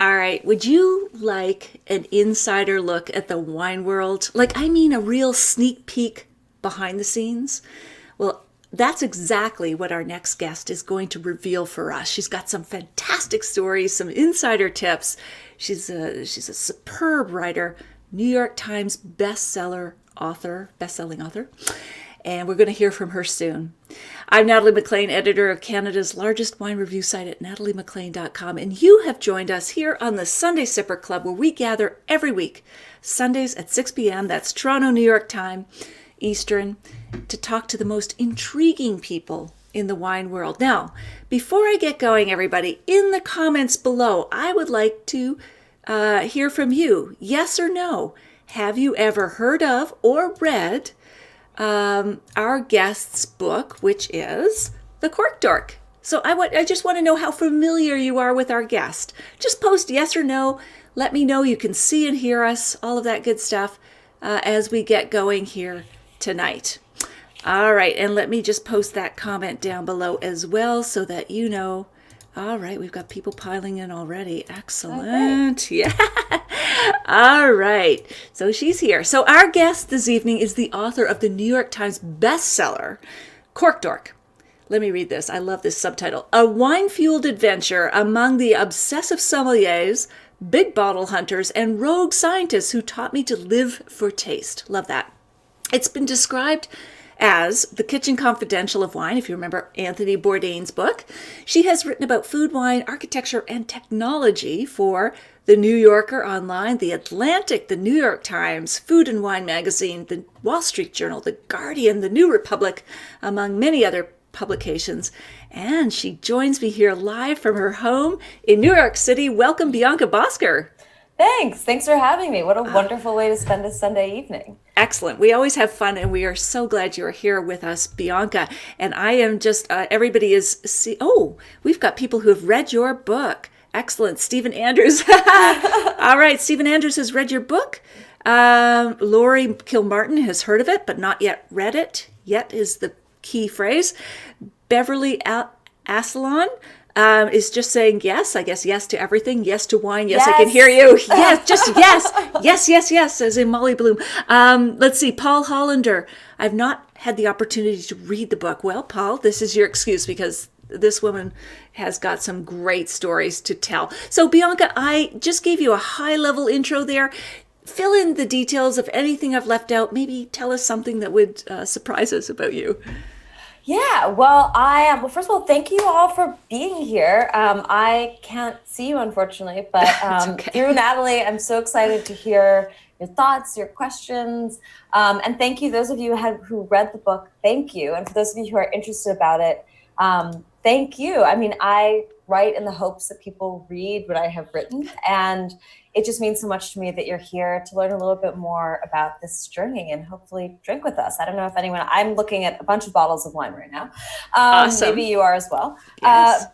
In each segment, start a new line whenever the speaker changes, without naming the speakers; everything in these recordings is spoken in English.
All right. Would you like an insider look at the wine world? Like, I mean, a real sneak peek behind the scenes? Well, that's exactly what our next guest is going to reveal for us. She's got some fantastic stories, some insider tips. She's a superb writer, New York Times best-selling author, and we're going to hear from her soon. I'm Natalie McLean, editor of Canada's largest wine review site at nataliemclean.com, and you have joined us here on the Sunday Sipper Club, where we gather every week, Sundays at 6 p.m., that's Toronto, New York time, Eastern, to talk to the most intriguing people in the wine world. Now, before I get going, everybody, in the comments below, I would like to hear from you. Yes or no? Have you ever heard of or read our guest's book, which is The Cork Dork? So I just want to know how familiar you are with our guest. Just post yes or no. Let me know you can see and hear us, all of that good stuff, as we get going here tonight. All right, and let me just post that comment down below as well so that you know. All right, we've got people piling in already. Excellent. Okay. Yeah. All right. So she's here. So our guest this evening is the author of the New York Times bestseller, Cork Dork. Let me read this. I love this subtitle. A wine-fueled adventure among the obsessive sommeliers, big bottle hunters, and rogue scientists who taught me to live for taste. Love that. It's been described as the kitchen confidential of wine, if you remember Anthony Bourdain's book. She has written about food, wine, architecture, and technology for The New Yorker online, The Atlantic, The New York Times, Food and Wine magazine, The Wall Street Journal, The Guardian, The New Republic, among many other publications. And she joins me here live from her home in New York City. Welcome, Bianca Bosker.
Thanks for having me. What a wonderful way to spend a Sunday evening.
Excellent. We always have fun, and we are so glad you're here with us, Bianca. And I am just, everybody is, we've got people who have read your book. Excellent. Stephen Andrews. All right. Stephen Andrews has read your book. Lori Kilmartin has heard of it, but not yet read it. Yet is the key phrase. Beverly Asselon is just saying yes. I guess yes to everything. Yes to wine. Yes, I can hear you. Yes, just yes. Yes, as in Molly Bloom. Let's see. Paul Hollander. I've not had the opportunity to read the book. Well, Paul, this is your excuse because this woman has got some great stories to tell. So, Bianca, I just gave you a high-level intro there. Fill in the details of anything I've left out. Maybe tell us something that would surprise us about you.
Yeah, first of all, thank you all for being here. I can't see you, unfortunately, but
okay.
Through Natalie, I'm so excited to hear your thoughts, your questions. And thank you, those of you who read the book, thank you. And for those of you who are interested about it, thank you. I mean, I write in the hopes that people read what I have written, and it just means so much to me that you're here to learn a little bit more about this journey and hopefully drink with us. I don't know if I'm looking at a bunch of bottles of wine right now.
Awesome.
Maybe you are as well.
Yes.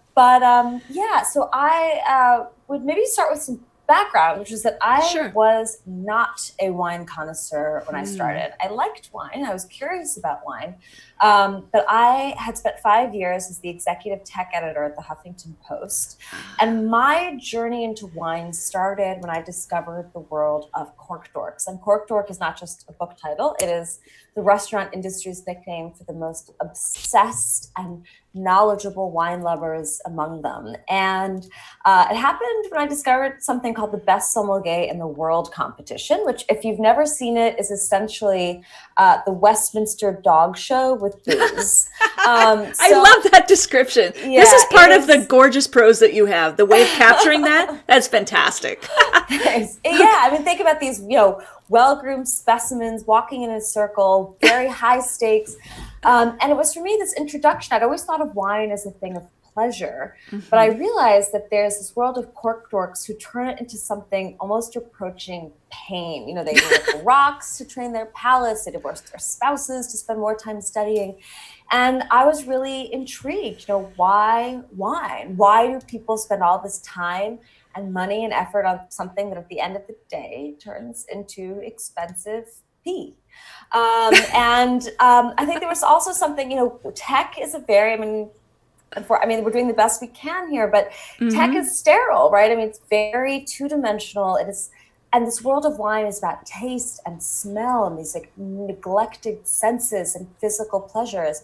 So I would maybe start with some background, which is that I was not a wine connoisseur when I started. I liked wine. I was curious about wine. But I had spent 5 years as the executive tech editor at the Huffington Post. And my journey into wine started when I discovered the world of cork dorks. And cork dork is not just a book title. It is the restaurant industry's nickname for the most obsessed and knowledgeable wine lovers among them. And it happened when I discovered something called the Best Sommelier in the World competition, which, if you've never seen it, is essentially the Westminster dog show with booze.
I love that description.
Yeah,
this is part of the gorgeous prose that you have. The way of capturing that's fantastic.
Yeah, I mean, think about these, well-groomed specimens walking in a circle, very high stakes. And it was, for me, this introduction. I'd always thought of wine as a thing of pleasure, but I realized that there's this world of cork dorks who turn it into something almost approaching pain. They work the rocks to train their palates, they divorce their spouses to spend more time studying. And I was really intrigued, why wine? Why do people spend all this time and money and effort on something that at the end of the day turns into expensive pee? I think there was also something, tech is I mean, we're doing the best we can here, but tech is sterile, right? I mean, it's very two-dimensional. It is, and this world of wine is about taste and smell and these like neglected senses and physical pleasures.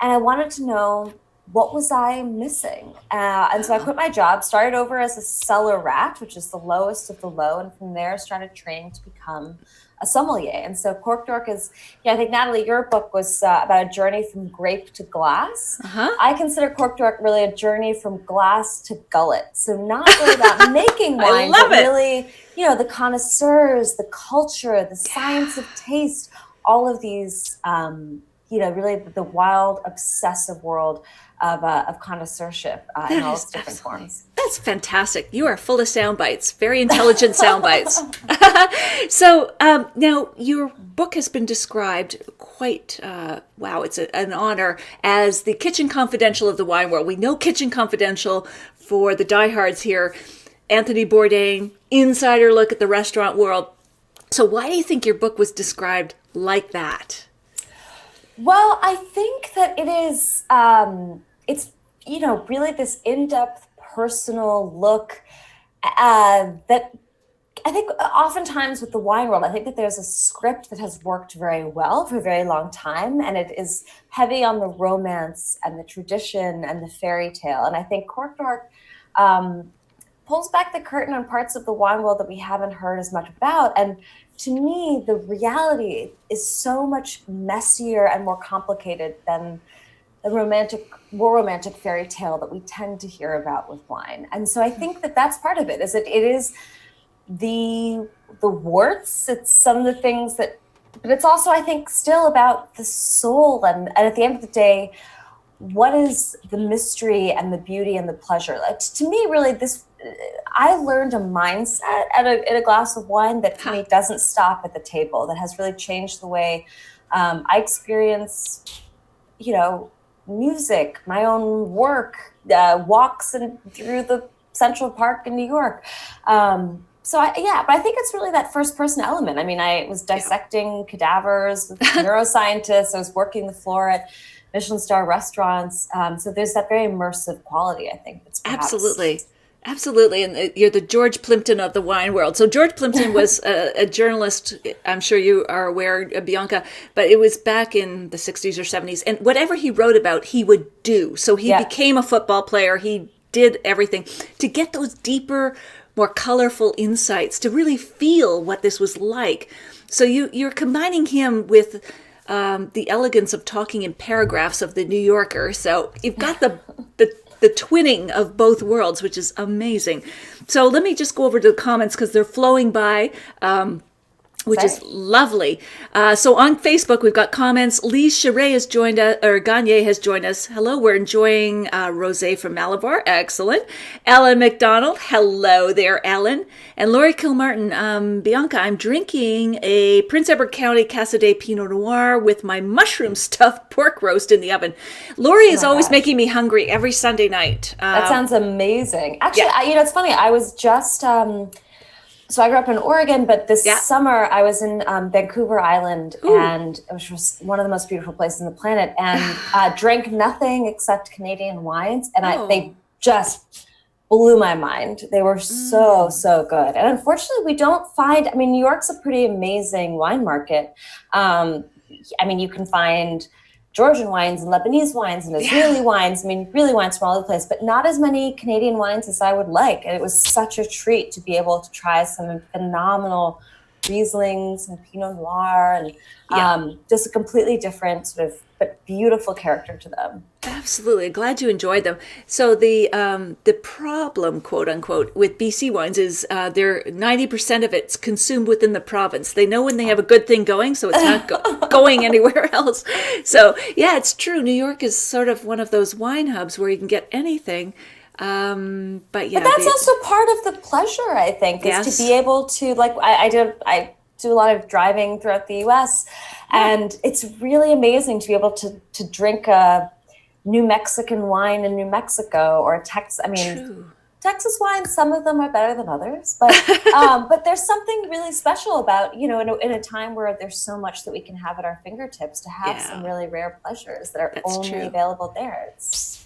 And I wanted to know, what was I missing? And so I quit my job, started over as a cellar rat, which is the lowest of the low. And from there, started training to become a sommelier. And so Cork Dork is, I think, Natalie, your book was about a journey from grape to glass. I consider Cork Dork really a journey from glass to gullet. So not really about making wine, but really, the connoisseurs, the culture, the science of taste, all of these, really the wild, obsessive world of connoisseurship in all its different forms.
That's fantastic. You are full of sound bites, very intelligent sound bites. So now your book has been described quite, wow, it's an honor, as the Kitchen Confidential of the wine world. We know Kitchen Confidential for the diehards here. Anthony Bourdain, insider look at the restaurant world. So why do you think your book was described like that?
Well, I think that it is, it's, really this in-depth personal look that I think oftentimes with the wine world, I think that there's a script that has worked very well for a very long time, and it is heavy on the romance and the tradition and the fairy tale. And I think Cork Dork pulls back the curtain on parts of the wine world that we haven't heard as much about. And to me, the reality is so much messier and more complicated than the more romantic fairy tale that we tend to hear about with wine. And so I think that that's part of it, is that it is the warts, it's some of the things that, but it's also, I think, still about the soul. And at the end of the day, what is the mystery and the beauty and the pleasure? Like, to me, really, I learned a mindset in a glass of wine that to me doesn't stop at the table, that has really changed the way I experience, music, my own work, walks through the Central Park in New York. But I think it's really that first person element. I mean, I was dissecting cadavers with neuroscientists. I was working the floor at Michelin star restaurants. So there's that very immersive quality, I think. That's perhaps...
Absolutely. And you're the George Plimpton of the wine world. So George Plimpton was a journalist, I'm sure you are aware, Bianca, but it was back in the 60s or 70s. And whatever he wrote about, he would do. So he became a football player. He did everything to get those deeper, more colorful insights, to really feel what this was like. So you're combining him with the elegance of talking in paragraphs of the New Yorker. So you've got the twinning of both worlds, which is amazing. So let me just go over to the comments because they're flowing by, which is lovely. So on Facebook, we've got comments. Lise Charret has joined us, or Gagne has joined us. Hello, we're enjoying Rosé from Malabar. Excellent. Ellen McDonald. Hello there, Ellen. And Lori Kilmartin. Bianca, I'm drinking a Prince Edward County Casa de Pinot Noir with my mushroom-stuffed pork roast in the oven. Lori is always making me hungry every Sunday night.
That sounds amazing. Actually, it's funny. I was just... So I grew up in Oregon, but this summer I was in Vancouver Island, and it was just one of the most beautiful places on the planet, and drank nothing except Canadian wines, and they just blew my mind. They were so good. And unfortunately, we don't find, New York's a pretty amazing wine market. You can find Georgian wines and Lebanese wines and Israeli wines. Really wines from all over the place, but not as many Canadian wines as I would like. And it was such a treat to be able to try some phenomenal Rieslings and Pinot Noir and just a completely different sort of, but beautiful character to them.
Absolutely. Glad you enjoyed them. So the problem, quote unquote, with BC wines is they're 90% of it's consumed within the province. They know when they have a good thing going, so it's not going anywhere else. So yeah, it's true. New York is sort of one of those wine hubs where you can get anything. But
that's also part of the pleasure, I think, is to be able to, like, I do a lot of driving throughout the U.S. and it's really amazing to be able to drink a New Mexican wine in New Mexico or Texas. Texas wines, some of them are better than others, but but there's something really special about, you know, in a time where there's so much that we can have at our fingertips, to have some really rare pleasures that are only available there.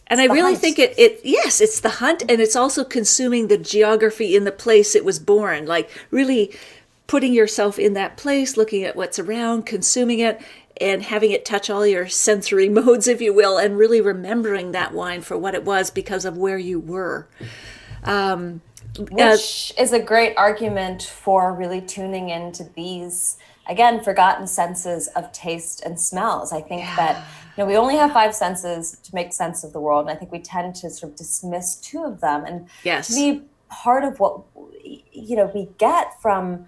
And I really think yes, it's the hunt, and it's also consuming the geography in the place it was born, like really putting yourself in that place, looking at what's around, consuming it, and having it touch all your sensory modes, if you will, and really remembering that wine for what it was because of where you were.
Which is a great argument for really tuning into these, again, forgotten senses of taste and smells. I think that, you know, we only have 5 senses to make sense of the world. And I think we tend to sort of dismiss 2 of them. And to me, part of what, you know, we get from,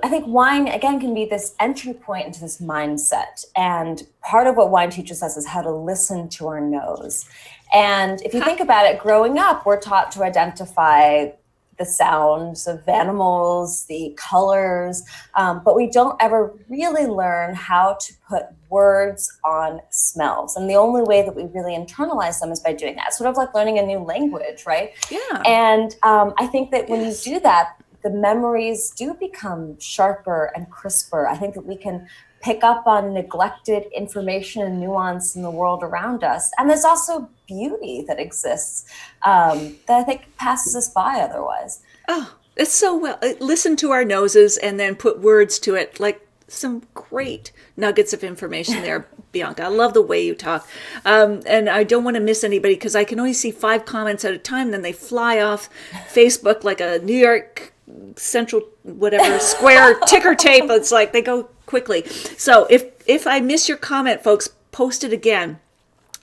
I think wine, again, can be this entry point into this mindset. And part of what wine teaches us is how to listen to our nose. And if you think about it, growing up, we're taught to identify the sounds of animals, the colors, but we don't ever really learn how to put words on smells. And the only way that we really internalize them is by doing that. Sort of like learning a new language, right?
Yeah.
And I think that when you do that, the memories do become sharper and crisper. I think that we can pick up on neglected information and nuance in the world around us. And there's also beauty that exists that I think passes us by otherwise.
Oh, it's so well. Listen to our noses and then put words to it, like some great nuggets of information there, Bianca. I love the way you talk. And I don't want to miss anybody because I can only see 5 comments at a time. Then they fly off Facebook like a New York Central, whatever, square ticker tape. It's like they go quickly. So if I miss your comment, folks, post it again.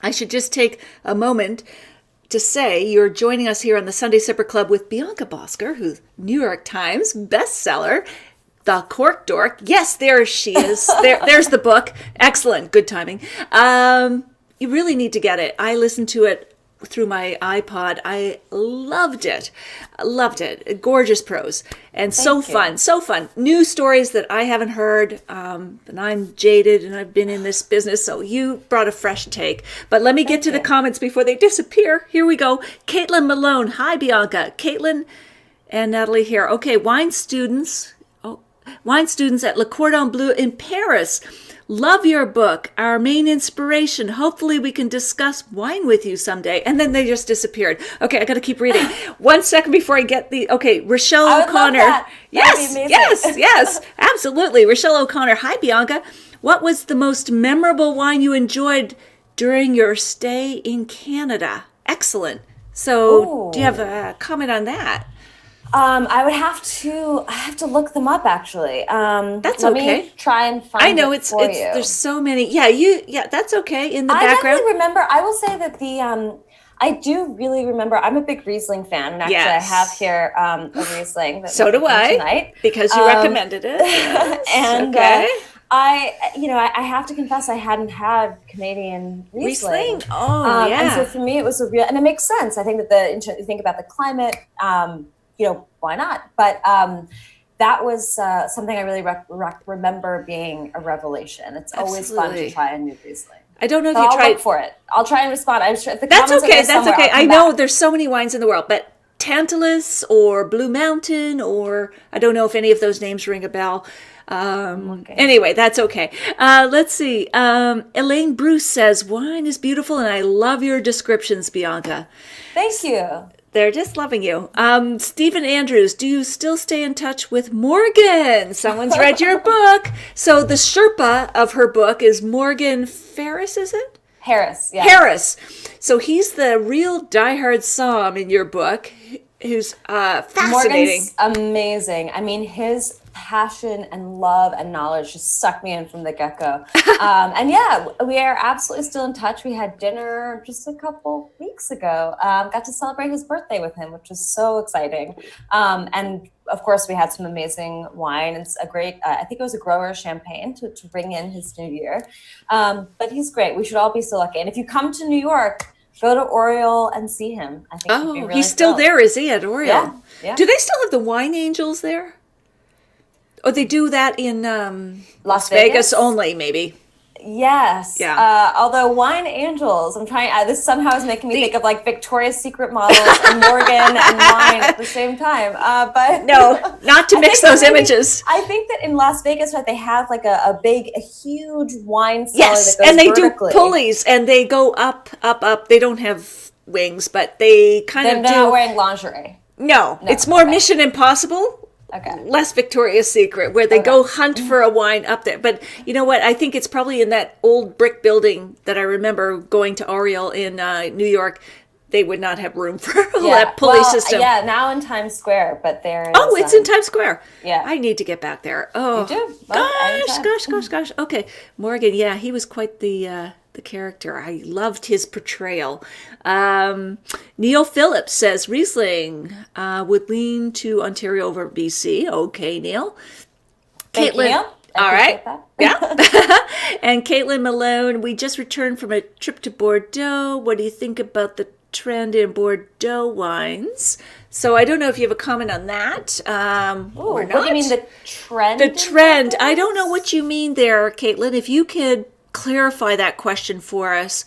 I should just take a moment to say you're joining us here on the Sunday Sipper Club with Bianca Bosker, who's New York Times bestseller, The Cork Dork. Yes, there she is. There's the book. Excellent. Good timing. You really need to get it. I listened to it through my iPod. I loved it. Gorgeous prose and so fun. New stories that I haven't heard. And I'm jaded and I've been in this business, so you brought a fresh take. But let me get to the comments before they disappear. Here we go. Caitlin Malone. Hi, Bianca. Caitlin and Natalie here. Okay, wine students at Le Cordon Bleu in Paris. Love your book, our main inspiration. Hopefully we can discuss wine with you someday. And then they just disappeared. Okay, I got to keep reading. 1 second before I get Rochelle O'Connor. Yes, absolutely. Rochelle O'Connor. Hi, Bianca. What was the most memorable wine you enjoyed during your stay in Canada? Excellent. So do you have a comment on that?
I would have to look them up actually.
That's
let
okay.
Me try and find.
I know
it's for you.
There's so many. Yeah, that's okay. In the background.
I definitely remember. I will say that I do really remember. I'm a big Riesling fan, and actually I have here a Riesling. That
so do I.
Tonight
because you recommended it. Yes.
And I have to confess I hadn't had Canadian Riesling.
Oh, yeah.
And so for me it was and it makes sense. I think that you think about the climate. Why not? But that was something I really remember being a revelation. It's always fun to try a new Riesling.
I don't know if
I'll
tried.
Look for it. I'll try and respond. I'm sure
that's okay. That's okay. I know there's so many wines in the world, but Tantalus or Blue Mountain, or I don't know if any of those names ring a bell. Anyway, that's okay. Let's see. Elaine Bruce says, wine is beautiful and I love your descriptions, Bianca.
Thank you.
They're just loving you. Stephen Andrews, do you still stay in touch with Morgan? Someone's read your book. So the Sherpa of her book is Morgan Ferris, is it?
Harris, yeah.
Harris. So he's the real diehard Somm in your book, who's fascinating.
Morgan's amazing. I mean, his passion and love and knowledge just sucked me in from the get-go. And yeah, we are absolutely still in touch. We had dinner just a couple weeks ago. Got to celebrate his birthday with him, which was so exciting. And of course, we had some amazing wine. It's a great, I think it was a grower champagne to bring in his new year. But he's great. We should all be so lucky. And if you come to New York, go to Oriole and see him. I think he'd be really
he's still there, is he, at Oriole?
Yeah.
Do they still have the wine angels there? Or they do that in Las Vegas only, maybe?
Yes.
Yeah.
Although wine angels, I'm trying, this somehow is making me think of like Victoria's Secret models and Morgan and wine at the same time. But
no, not to mix those images.
I think that in Las Vegas, right, they have like a huge wine cellar
Yes,
that goes
and they
vertically.
do pulleys and they go up, up, up. They don't have wings, but they kind of do.
They're not wearing lingerie.
No, it's more Mission Impossible.
Okay.
Less Victoria's Secret, where they go hunt for a wine up there. But you know what? I think it's probably in that old brick building that I remember going to Oriole in New York. They would not have room for that pulley system.
Yeah, now in Times Square, but there is...
Oh, it's in Times Square.
Yeah.
I need to get back there. Oh,
you do? Well,
gosh. Okay, Morgan, yeah, he was quite the character. I loved his portrayal. Neil Phillips says Riesling would lean to Ontario over BC. Okay, Neil.
Thank you, Neil.
All right. Yeah. And Caitlin Malone, we just returned from a trip to Bordeaux. What do you think about the trend in Bordeaux wines? So I don't know if you have a comment on that. Or not.
What do you mean, the trend?
The trend. I don't know what you mean there, Caitlin. If you could clarify that question for us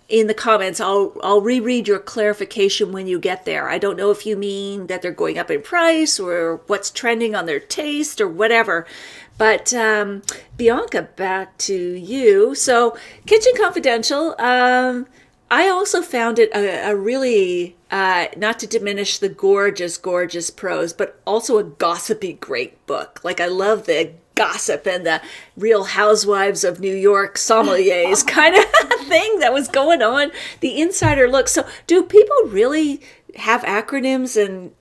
in the comments, I'll reread your clarification when you get there. I don't know if you mean that they're going up in price or what's trending on their taste or whatever. But Bianca, back to you. So Kitchen Confidential, I also found it a really, not to diminish the gorgeous, gorgeous prose, but also a gossipy great book. Like, I love the gossip and the Real Housewives of New York sommeliers kind of thing that was going on, the insider look. So do people really have acronyms and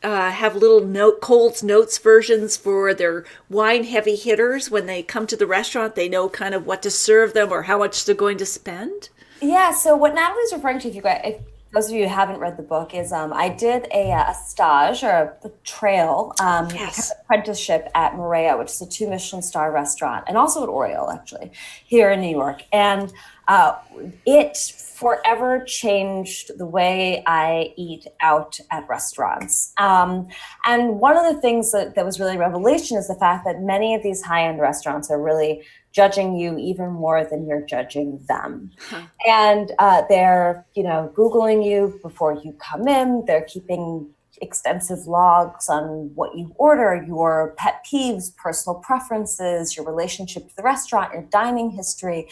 have little Coles Notes versions for their wine heavy hitters when they come to the restaurant? They know kind of what to serve them or how much they're going to spend?
Yeah, so what Natalie's referring to, if those of you who haven't read the book, is I did a stage or a trail, kind of apprenticeship at Maria, which is a 2 Michelin star restaurant, and also at Oriole, actually, here in New York. And it forever changed the way I eat out at restaurants. And one of the things that was really a revelation is the fact that many of these high-end restaurants are really judging you even more than you're judging them. And they're, Googling you before you come in. They're keeping extensive logs on what you order, your pet peeves, personal preferences, your relationship to the restaurant, your dining history.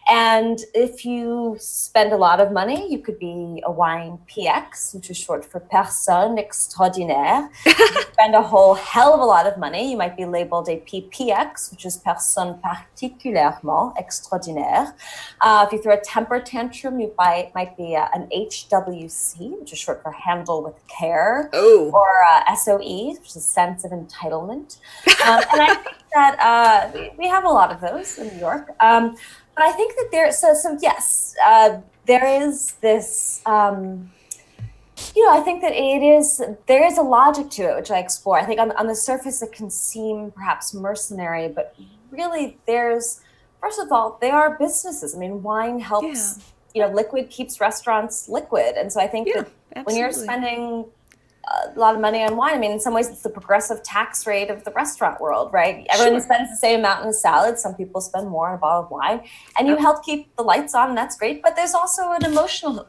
And if you spend a lot of money, you could be a wine PX, which is short for Personne Extraordinaire. If you spend a whole hell of a lot of money, you might be labeled a PPX, which is Personne Particulièrement Extraordinaire. If you throw a temper tantrum, you might be an HWC, which is short for Handle with Care. Or SOE, which is a sense of entitlement. And I think that we have a lot of those in New York. But I think that there is this, I think that there is a logic to it, which I explore. I think on the surface, it can seem perhaps mercenary, but really first of all, they are businesses. I mean, wine helps, liquid keeps restaurants liquid. And so I think that when you're spending a lot of money on wine, I mean, in some ways, it's the progressive tax rate of the restaurant world, right? Everyone spends the same amount in a salad. Some people spend more on a bottle of wine, and you help keep the lights on, and that's great. But there's also an emotional,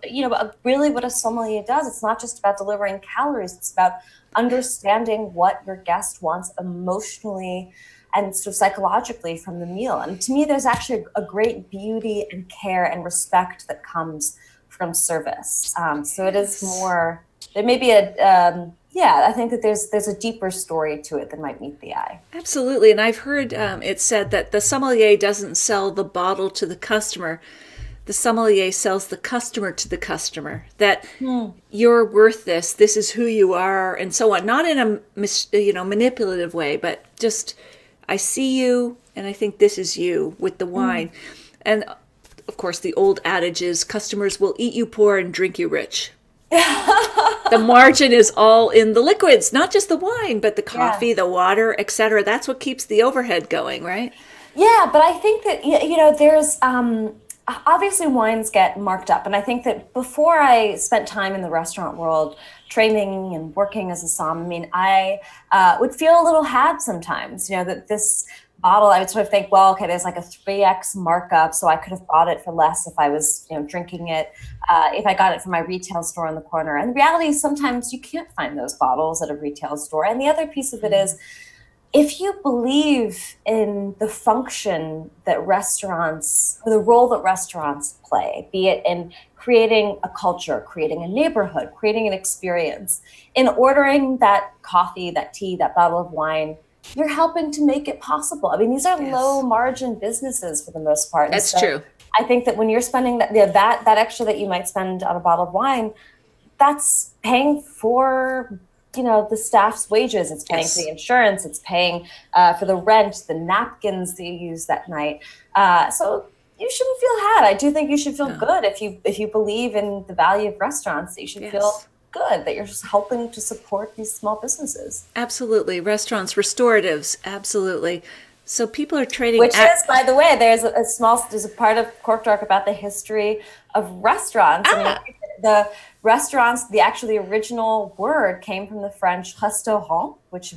really what a sommelier does. It's not just about delivering calories. It's about understanding what your guest wants emotionally and sort of psychologically from the meal. And to me, there's actually a great beauty and care and respect that comes from service. So it is more... There may be I think that there's a deeper story to it than might meet the eye.
Absolutely. And I've heard it said that the sommelier doesn't sell the bottle to the customer. The sommelier sells the customer to the customer, that you're worth this is who you are, and so on. Not in a manipulative way, but just, I see you, and I think this is you with the wine. And of course, the old adage is customers will eat you poor and drink you rich. The margin is all in the liquids, not just the wine, but the coffee, the water, etc. That's what keeps the overhead going, right?
Yeah, but I think that, there's obviously wines get marked up. And I think that before I spent time in the restaurant world, training and working as a somm, I would feel a little had sometimes, that this bottle, I would sort of think, well, okay, there's like a 3x markup, so I could have bought it for less if I was, drinking it, if I got it from my retail store on the corner. And the reality is sometimes you can't find those bottles at a retail store. And the other piece of it is, if you believe in the function that restaurants, or the role that restaurants play, be it in creating a culture, creating a neighborhood, creating an experience, in ordering that coffee, that tea, that bottle of wine, you're helping to make it possible. I mean, these are low margin businesses for the most part.
That's true.
I think that when you're spending that extra that you might spend on a bottle of wine, that's paying for the staff's wages, it's paying for the insurance, it's paying for the rent, the napkins that you use that night. So you shouldn't feel bad. I do think you should feel good if you believe in the value of restaurants. That you should feel good that you're just helping to support these small businesses.
Absolutely. Restaurants, restoratives, absolutely. So people are trading.
Which is, by the way, there's a part of Cork Dark about the history of restaurants. I mean, the restaurants, the original word came from the French restaurant, which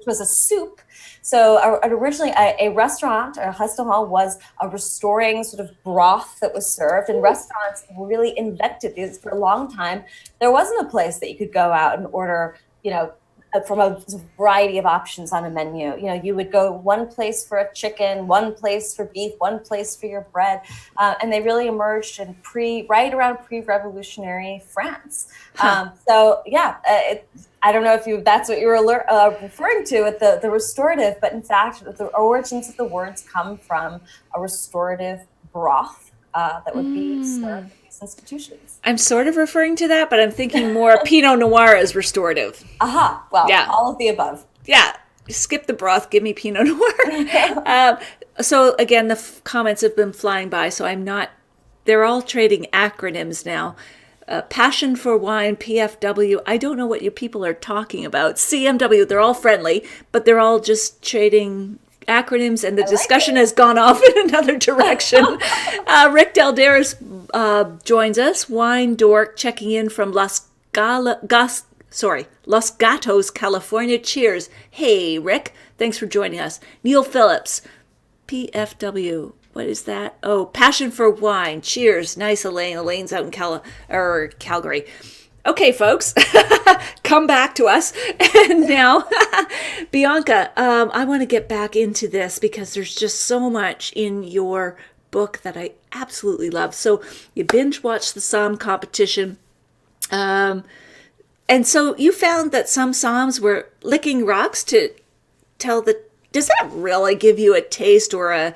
was a soup. So originally a restaurant, or a restaurant, was a restoring sort of broth that was served, and restaurants really invented these for a long time. There wasn't a place that you could go out and order, from a variety of options on a menu. You would go one place for a chicken, one place for beef, one place for your bread. And they really emerged in right around pre-revolutionary France. I don't know if that's what you were referring to with the restorative, but in fact, the origins of the words come from a restorative broth that would be served in these institutions.
I'm sort of referring to that, but I'm thinking more Pinot Noir as restorative.
All of the above.
Yeah, skip the broth, give me Pinot Noir. So again, the comments have been flying by, so they're all trading acronyms now. Passion for Wine, PFW, I don't know what you people are talking about. CMW, they're all friendly, but they're all just trading acronyms, and the discussion has gone off in another direction. Rick Dalderis joins us, wine dork, checking in from Los Gatos, California. Cheers. Hey, Rick. Thanks for joining us. Neil Phillips, PFW. What is that? Oh, Passion for Wine. Cheers. Nice, Elaine. Elaine's out in Calgary. Okay, folks, come back to us. And now, Bianca, I want to get back into this because there's just so much in your book that I absolutely love. So you binge watched the Somm competition. And so you found that some Somms were licking rocks to tell does that really give you a taste or a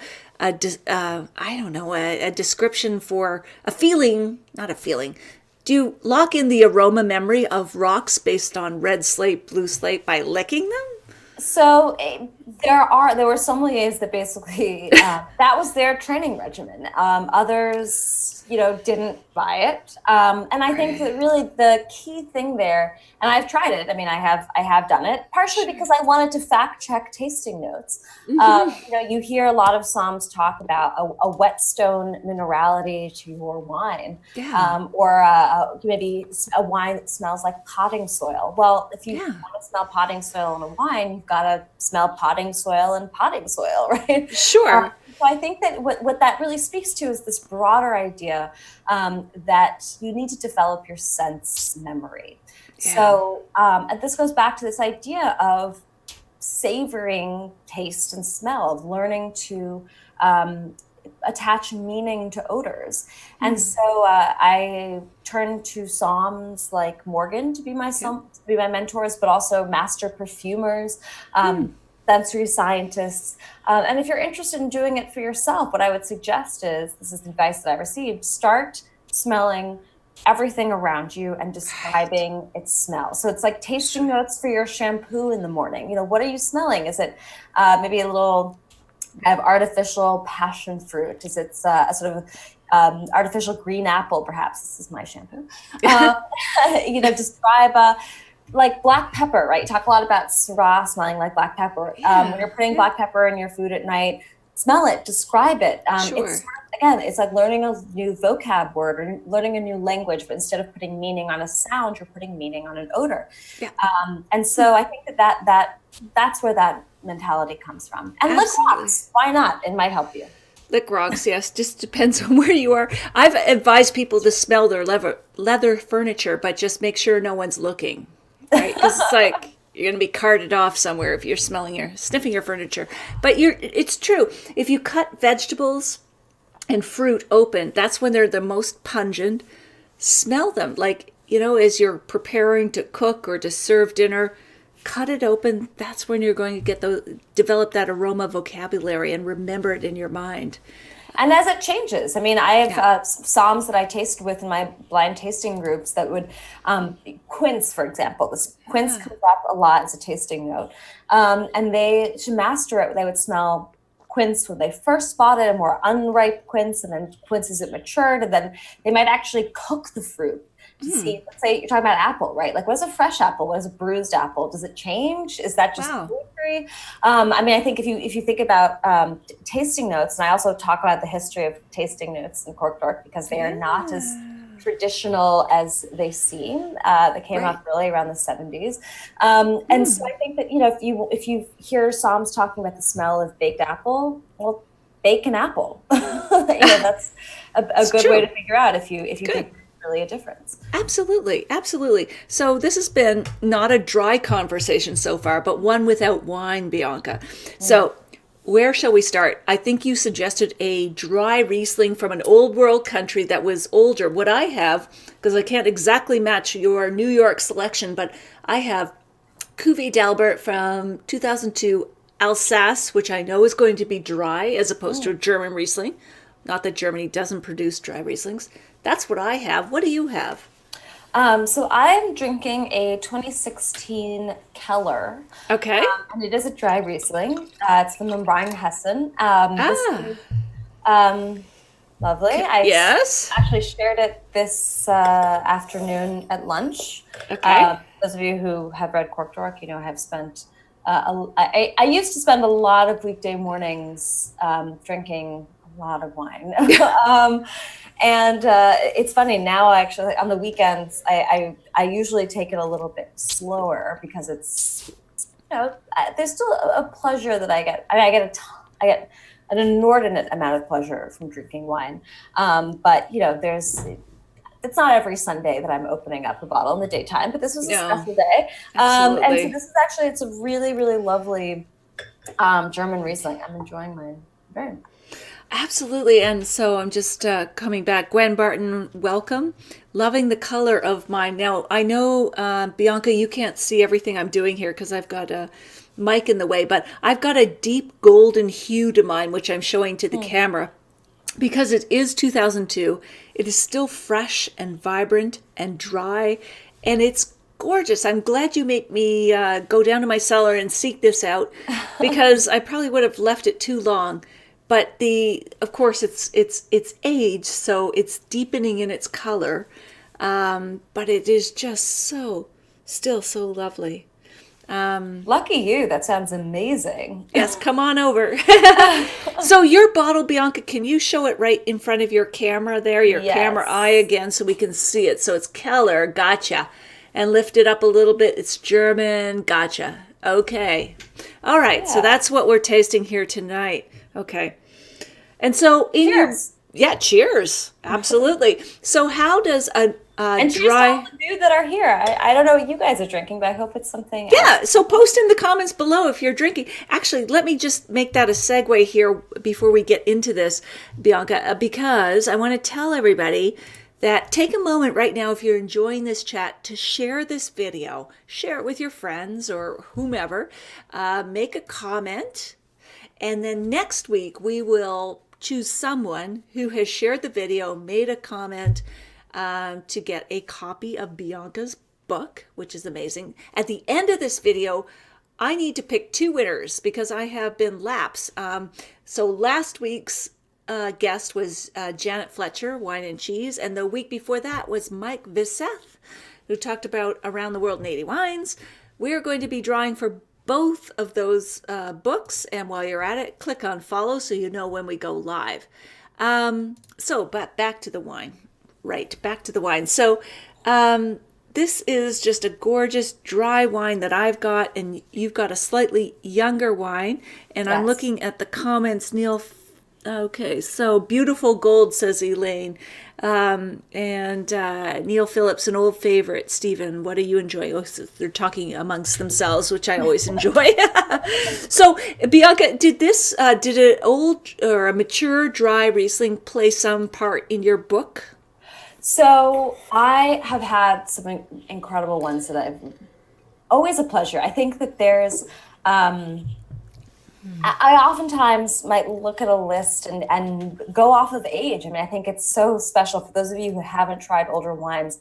description for a feeling, not a feeling. Do you lock in the aroma memory of rocks based on red slate, blue slate by licking them?
So there were sommeliers that basically that was their training regimen. Others, didn't buy it. And I think that really the key thing there, and I've tried it. I mean, I have done it partially because I wanted to fact check tasting notes. You hear a lot of somms talk about a whetstone minerality to your wine, or maybe a wine that smells like potting soil. Well, if you want to smell potting soil in a wine, you've got to smell potting soil and potting soil, right?
Sure.
So I think that what that really speaks to is this broader idea that you need to develop your sense memory. Yeah. So and this goes back to this idea of savoring taste and smell, of learning to attach meaning to odors. And so I turned to somms like Morgan to be my mentors, but also master perfumers, sensory scientists. And if you're interested in doing it for yourself, what I would suggest is, this is the advice that I received, start smelling everything around you and describing its smell. So it's like tasting notes for your shampoo in the morning. What are you smelling? Is it maybe a little kind of artificial passion fruit? Is it a sort of artificial green apple, perhaps? This is my shampoo. Describe like black pepper, right? You talk a lot about Syrah smelling like black pepper. When you're putting black pepper in your food at night, smell it, describe it. It's like learning a new vocab word or learning a new language, but instead of putting meaning on a sound, you're putting meaning on an odor. And so I think that's where that mentality comes from. And lick
Absolutely.
rocks. Why not? It might help you.
Lick rocks, yes. Just depends on where you are. I've advised people to smell their leather furniture, but just make sure no one's looking, right? Because it's like you're going to be carted off somewhere if you're sniffing your furniture. But it's true. If you cut vegetables and fruit open, that's when they're the most pungent. Smell them, like, as you're preparing to cook or to serve dinner. Cut it open. That's when you're going to develop that aroma vocabulary and remember it in your mind.
And as it changes, I mean, I have Somms that I tasted with in my blind tasting groups that would, quince, for example. This quince comes up a lot as a tasting note. And to master it, they would smell quince when they first bought it, a more unripe quince, and then quince as it matured. And then they might actually cook the fruit to see, let's say you're talking about apple, right? Like, what is a fresh apple? What is a bruised apple? Does it change? Is that just poetry? I mean, I think if you think about tasting notes, and I also talk about the history of tasting notes in Cork Dork, because they are not as traditional as they seem. They came up really around the 70s. And so I think that, if you hear Somms talking about the smell of baked apple, well, bake an apple. That's a good way to figure out if you think really a difference.
Absolutely. So this has been not a dry conversation so far, but one without wine, Bianca. So where shall we start? I think you suggested a dry Riesling from an old world country that was older. What I have, because I can't exactly match your New York selection, but I have Cuvée d'Albert from 2002 Alsace, which I know is going to be dry as opposed to a German Riesling. Not that Germany doesn't produce dry Rieslings. That's what I have. What do you have?
So I'm drinking a 2016 Keller.
Okay.
And it is a dry Riesling. It's from Rheinhessen. This is lovely.
Yes.
I actually shared it this afternoon at lunch.
Okay.
Those of you who have read Cork Dork, I have spent, I used to spend a lot of weekday mornings drinking a lot of wine. And it's funny now, actually, on the weekends, I usually take it a little bit slower because it's, there's still a pleasure that I get. I mean, I get an inordinate amount of pleasure from drinking wine. But, it's not every Sunday that I'm opening up a bottle in the daytime, but this was a special day. And so this is actually, it's a really, really lovely German Riesling. I'm enjoying mine very much.
Absolutely. And so I'm just coming back. Gwen Barton, welcome. Loving the color of mine. Now, I know, Bianca, you can't see everything I'm doing here because I've got a mic in the way, but I've got a deep golden hue to mine, which I'm showing to the camera. Because it is 2002, it is still fresh and vibrant and dry, and it's gorgeous. I'm glad you make me go down to my cellar and seek this out, because I probably would have left it too long. But of course, it's aged, so it's deepening in its color. But it is just still so lovely.
Lucky you. That sounds amazing.
Yes, come on over. So your bottle, Bianca, can you show it right in front of your camera there? Your camera eye again, so we can see it. So it's Keller, gotcha. And lift it up a little bit. It's German, gotcha. Okay. All right, so that's what we're tasting here tonight. Okay. And so cheers. Cheers. Absolutely. So how does a
and cheers
dry...
to all of you that are here. I don't know what you guys are drinking, but I hope it's something
else. So post in the comments below if you're drinking. Actually, let me just make that a segue here before we get into this, Bianca, because I want to tell everybody that take a moment right now, if you're enjoying this chat, to share this video. Share it with your friends or whomever. Make a comment. And then next week, we will choose someone who has shared the video, made a comment, to get a copy of Bianca's book, which is amazing. At the end of this video, I need to pick two winners because I have been lapsed. So last week's guest was Janet Fletcher, Wine and Cheese, and the week before that was Mike Visseth, who talked about Around the World in 80 Wines. We are going to be drawing for both of those books, and while you're at it, click on follow so you know when we go live. But back to the wine. Right, back to the wine. So this is just a gorgeous dry wine that I've got, and you've got a slightly younger wine. And I'm looking at the comments, Neil. Okay, so beautiful gold, says Elaine. And Neil Phillips, an old favorite. Stephen, what are you enjoying? Oh, so they're talking amongst themselves, which I always enjoy. So, Bianca, did an old or a mature dry Riesling play some part in your book?
So I have had some incredible ones that I've always a pleasure. I think that there's, I oftentimes might look at a list and go off of age. I mean, I think it's so special for those of you who haven't tried older wines.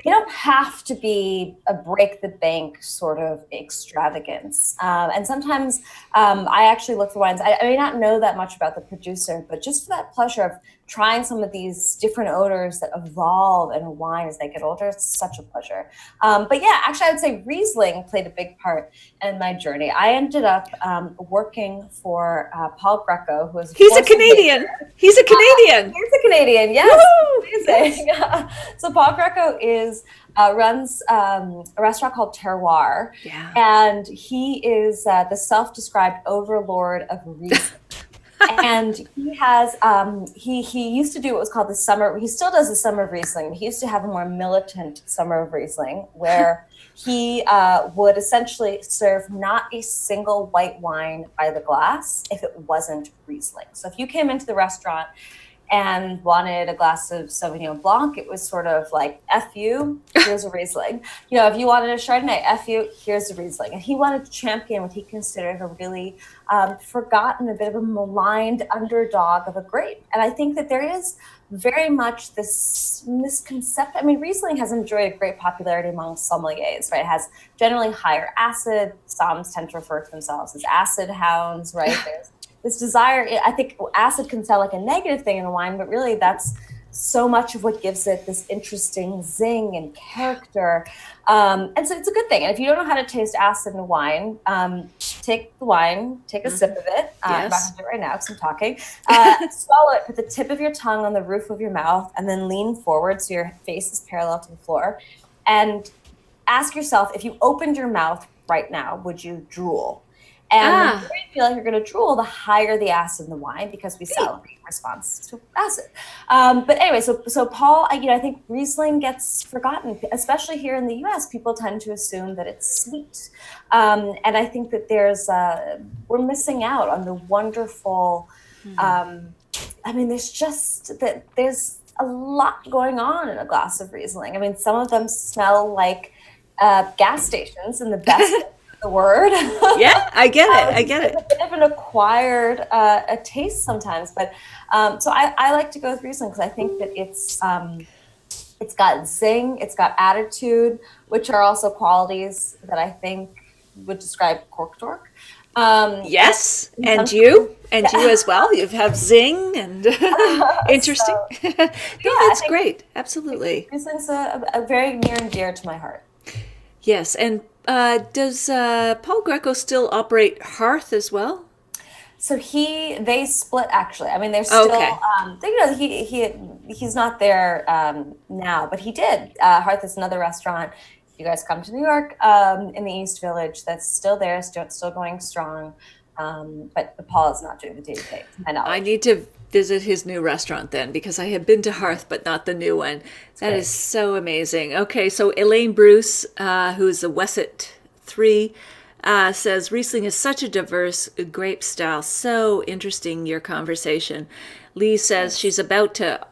They don't have to be a break the bank sort of extravagance. And sometimes I actually look for wines. I may not know that much about the producer, but just for that pleasure of trying some of these different odors that evolve in a wine as they get older, it's such a pleasure. But yeah, actually, I would say Riesling played a big part in my journry. I ended up working for Paul Grecco, who is
He's a Canadian. He's a Canadian.
He's a Canadian. Yes, amazing. So Paul Grecco runs a restaurant called Terroir, and he is the self-described overlord of Riesling. And he has he used to do what was called the summer. He still does the summer of Riesling. He used to have a more militant summer of Riesling, where he would essentially serve not a single white wine by the glass if it wasn't Riesling. So if you came into the restaurant and wanted a glass of Sauvignon Blanc, it was sort of like, F you, here's a Riesling. You know, if you wanted a Chardonnay, F you, here's a Riesling. And he wanted to champion what he considered a really forgotten, a bit of a maligned underdog of a grape. And I think that there is very much this misconception. I mean, Riesling has enjoyed a great popularity among sommeliers, right? It has generally higher acid. Somms tend to refer to themselves as acid hounds, right? There's this desire. I think acid can sound like a negative thing in a wine, but really that's so much of what gives it this interesting zing and character. And so it's a good thing. And if you don't know how to taste acid in a wine, take the wine, take a sip of it. I'm about to do it right now because I'm talking. Swallow it, put the tip of your tongue on the roof of your mouth, and then lean forward so your face is parallel to the floor. And ask yourself, if you opened your mouth right now, would you drool? And the more you feel like you're going to drool, the higher the acid in the wine, because we salivate in response to acid. But anyway, so Paul, I think Riesling gets forgotten, especially here in the U.S. People tend to assume that it's sweet, and I think that we're missing out on the wonderful. There's a lot going on in a glass of Riesling. I mean, some of them smell like gas stations in the best. The word.
Yeah, I get it.
It's a bit of an acquired a taste sometimes, but so I like to go with Riesling because I think that it's got zing, it's got attitude, which are also qualities that I think would describe cork dork.
Yes, and you as well. You have zing and interesting. That's great. Absolutely.
Riesling's a very near and dear to my heart.
Yes, and does Paul Grecco still operate Hearth as well?
So they split actually. I mean, they're still he's not there now, but he did. Hearth is another restaurant. If you guys come to New York, in the East Village, that's still there, still going strong. But Paul is not doing the day-to-day.
I need to visit his new restaurant then, because I have been to Hearth, but not the new one. That is so amazing. Okay, so Elaine Bruce, who's a Wesset 3, says, Riesling is such a diverse grape style. So interesting, your conversation. Lee says she's about to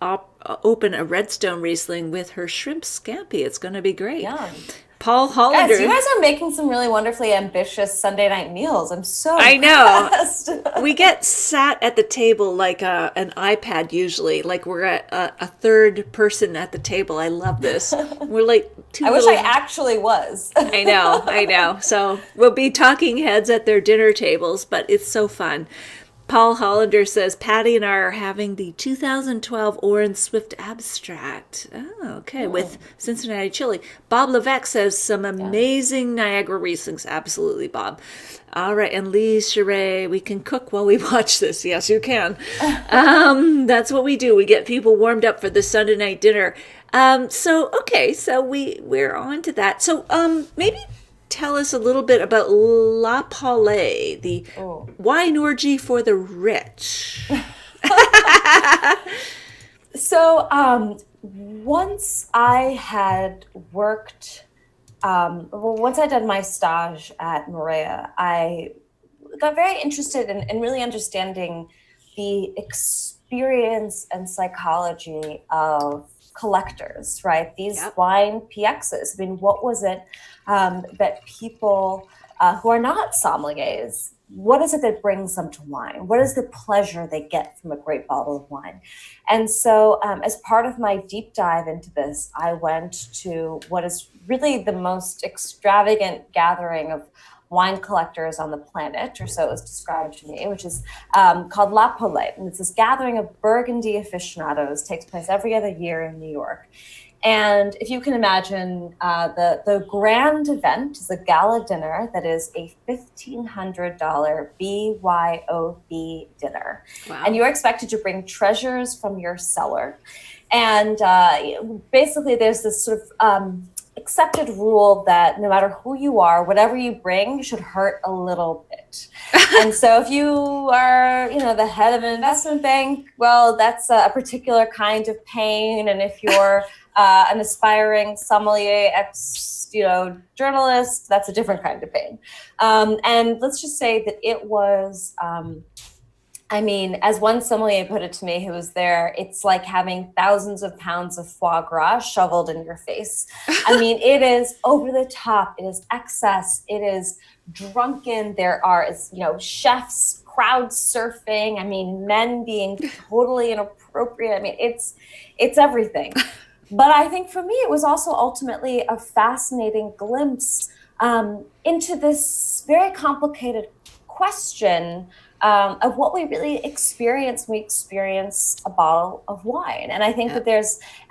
open a Redstone Riesling with her shrimp scampi. It's going to be great. Yeah. Paul Hollander.
Guys, you guys are making some really wonderfully ambitious Sunday night meals. I'm so
impressed. I know. We get sat at the table like an iPad usually, like we're a third person at the table. I love this. We're like
I wish I actually was.
I know. So we'll be talking heads at their dinner tables, but it's so fun. Paul Hollander says, Patty and I are having the 2012 Orange Swift Abstract. Oh, okay, with Cincinnati chili. Bob Levesque says, some amazing Niagara Rieslings. Absolutely, Bob. All right, and Lee Cheray, we can cook while we watch this. Yes, you can. That's what we do. We get people warmed up for the Sunday night dinner. So we're on to that. So maybe tell us a little bit about La Palais, the wine orgy for the rich.
So once I had worked, once I did my stage at Morea, I got very interested in really understanding the experience and psychology of collectors, right? These wine PXs. I mean, what was it that people who are not sommeliers, what is it that brings them to wine? What is the pleasure they get from a great bottle of wine? And so as part of my deep dive into this, I went to what is really the most extravagant gathering of wine collectors on the planet, or so it was described to me, which is called La Palais. And it's this gathering of Burgundy aficionados, takes place every other year in New York. And if you can imagine, the grand event is a gala dinner that is a $1,500 BYOB dinner. Wow. And you're expected to bring treasures from your cellar. And basically there's this sort of accepted rule that no matter who you are, whatever you bring should hurt a little bit. And so if you are, the head of an investment bank, well, that's a particular kind of pain. And if you're an aspiring sommelier journalist, that's a different kind of pain. And let's just say that it was, as one sommelier put it to me who was there, it's like having thousands of pounds of foie gras shoveled in your face. It is over the top. It is excess. It is drunken. There are, chefs crowd surfing. Men being totally inappropriate. It's everything. But I think for me, it was also ultimately a fascinating glimpse into this very complicated question of what we really experience when we experience a bottle of wine. And I think that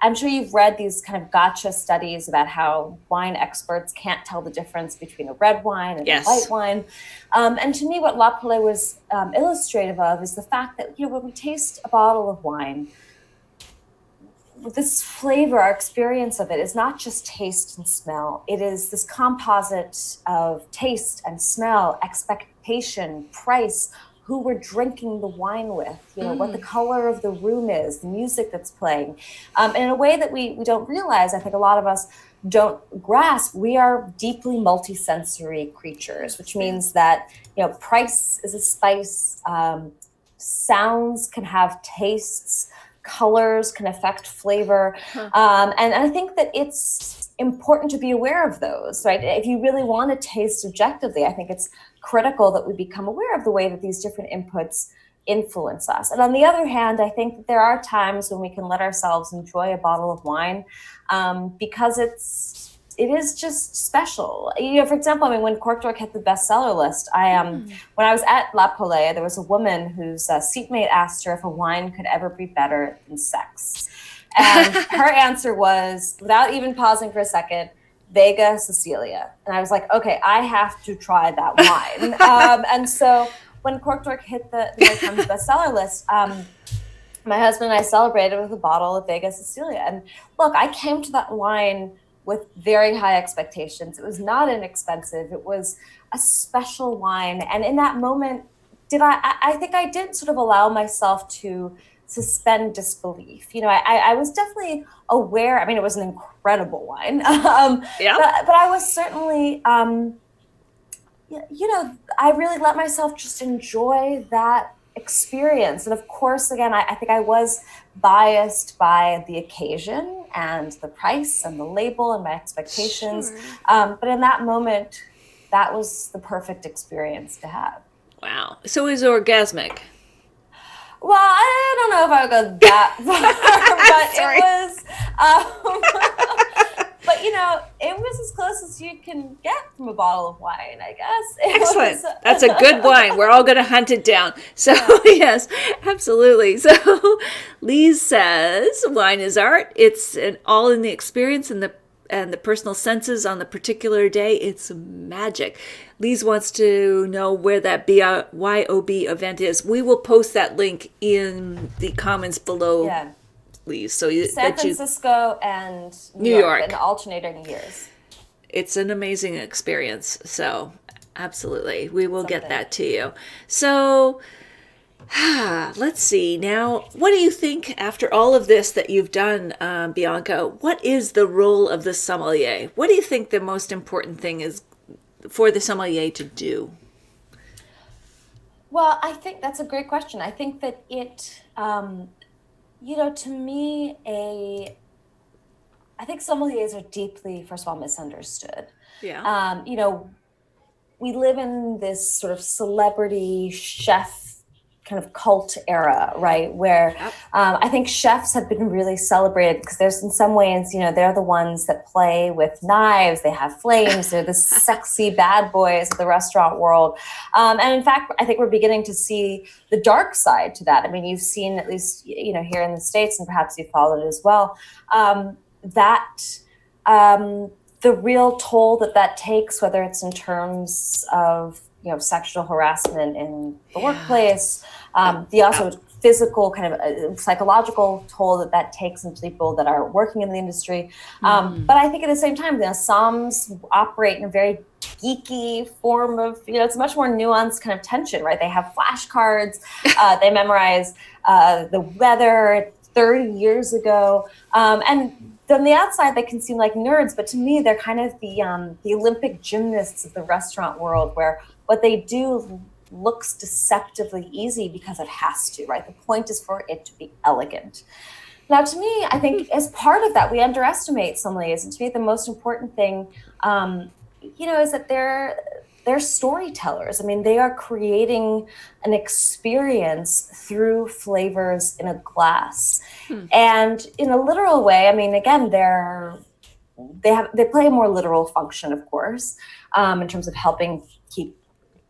I'm sure you've read these kind of gotcha studies about how wine experts can't tell the difference between a red wine and a white wine. And to me, what La Palais was illustrative of is the fact that, when we taste a bottle of wine, this flavor, our experience of it is not just taste and smell. It is this composite of taste and smell, expectation, price, who we're drinking the wine with, what the color of the room is, the music that's playing. And in a way that we don't realize, I think a lot of us don't grasp, we are deeply multisensory creatures, which means that, price is a spice, sounds can have tastes, colors can affect flavor. And I think that it's important to be aware of those, right? If you really want to taste objectively, I think it's critical that we become aware of the way that these different inputs influence us. And on the other hand, I think that there are times when we can let ourselves enjoy a bottle of wine because it is just special. For example, when Corkdork hit the bestseller list, when I was at La Palais, there was a woman whose seatmate asked her if a wine could ever be better than sex. And her answer was, without even pausing for a second, Vega Sicilia. And I was like, okay, I have to try that wine. And so when Corkdork hit the New York Times bestseller list, my husband and I celebrated with a bottle of Vega Sicilia. And look, I came to that wine with very high expectations. It was not inexpensive. It was a special wine. And in that moment, I think I did sort of allow myself to suspend disbelief. I was definitely aware. It was an incredible wine. But I was certainly, I really let myself just enjoy that experience. And of course, again, I think I was biased by the occasion and the price and the label and my expectations. Sure. But in that moment, that was the perfect experience to have.
Wow. So it was orgasmic.
Well, I don't know if I would go that far, but it was, but it was as close as you can get from a bottle of wine, I guess.
Excellent. That's a good wine. We're all going to hunt it down. So yes, absolutely. So Lise says, wine is art. It's all in the experience and the personal senses on the particular day. It's magic. Lise wants to know where that BYOB event is. We will post that link in the comments below So
San Francisco and
New
York
York
in alternating years.
It's an amazing experience. So absolutely, we will
Something.
get that to you. So let's see now. What do you think after all of this that you've done, Bianca? What is the role of the sommelier? What do you think the most important thing is for the sommelier to do?
Well, I think that's a great question. I think that to me, I think sommeliers are deeply, first of all, misunderstood.
Yeah.
We live in this sort of celebrity chef kind of cult era, right? Where
Yep.
I think chefs have been really celebrated because there's in some ways, they're the ones that play with knives, they have flames, they're the sexy bad boys of the restaurant world. And in fact, I think we're beginning to see the dark side to that. I mean, you've seen at least, here in the States, and perhaps you followed it as well, that the real toll that takes, whether it's in terms of sexual harassment in the workplace, the also physical kind of psychological toll that takes on people that are working in the industry. But I think at the same time, somms operate in a very geeky form of, it's a much more nuanced kind of tension, right? They have flashcards, they memorize the weather 30 years ago, and on the outside, they can seem like nerds, but to me, they're kind of the Olympic gymnasts of the restaurant world, where what they do looks deceptively easy because it has to, right? The point is for it to be elegant. Now, to me, I think as part of that, we underestimate sommeliers, and to me, the most important thing, is that they're storytellers. I mean, they are creating an experience through flavors in a glass. And in a literal way, I mean, again, they play a more literal function, of course, in terms of helping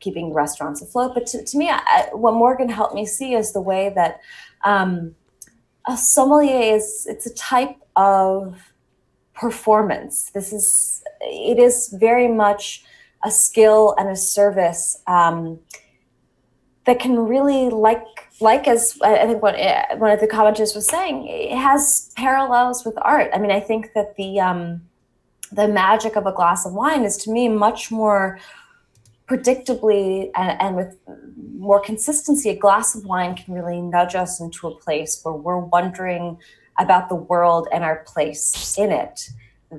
keeping restaurants afloat. But to me, what Morgan helped me see is the way that a sommelier it's a type of performance. It is very much a skill and a service that can really, like as I think what one of the commenters was saying, it has parallels with art. I mean, I think that the magic of a glass of wine is, to me, much more predictably and with more consistency. A glass of wine can really nudge us into a place where we're wondering about the world and our place in it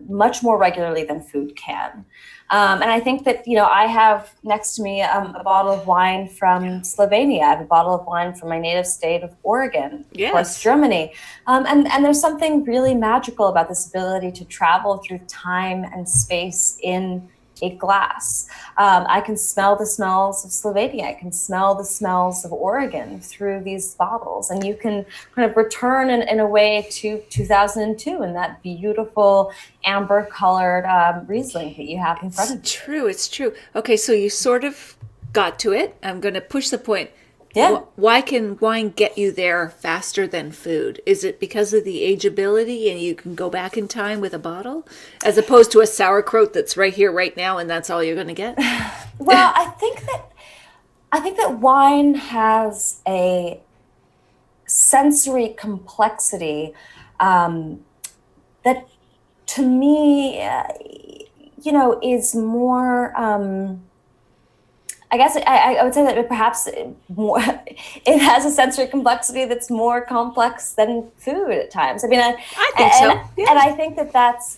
much more regularly than food can. And I think that, I have next to me a bottle of wine from Slovenia. I have a bottle of wine from my native state of Oregon, of course, Germany. And there's something really magical about this ability to travel through time and space in a glass. I can smell the smells of Slovenia. I can smell the smells of Oregon through these bottles. And you can kind of return in a way to 2002 and that beautiful amber colored Riesling that you have in front of you.
It's true. Okay, so you sort of got to it. I'm going to push the point.
Yeah.
Why can wine get you there faster than food? Is it because of the ageability and you can go back in time with a bottle as opposed to a sauerkraut that's right here, right now, and that's all you're going to get?
Well, I think that wine has a sensory complexity that, to me, is more. I guess I would say that perhaps it has a sensory complexity that's more complex than food at times. I mean,
I think so. Yeah.
And I think that's,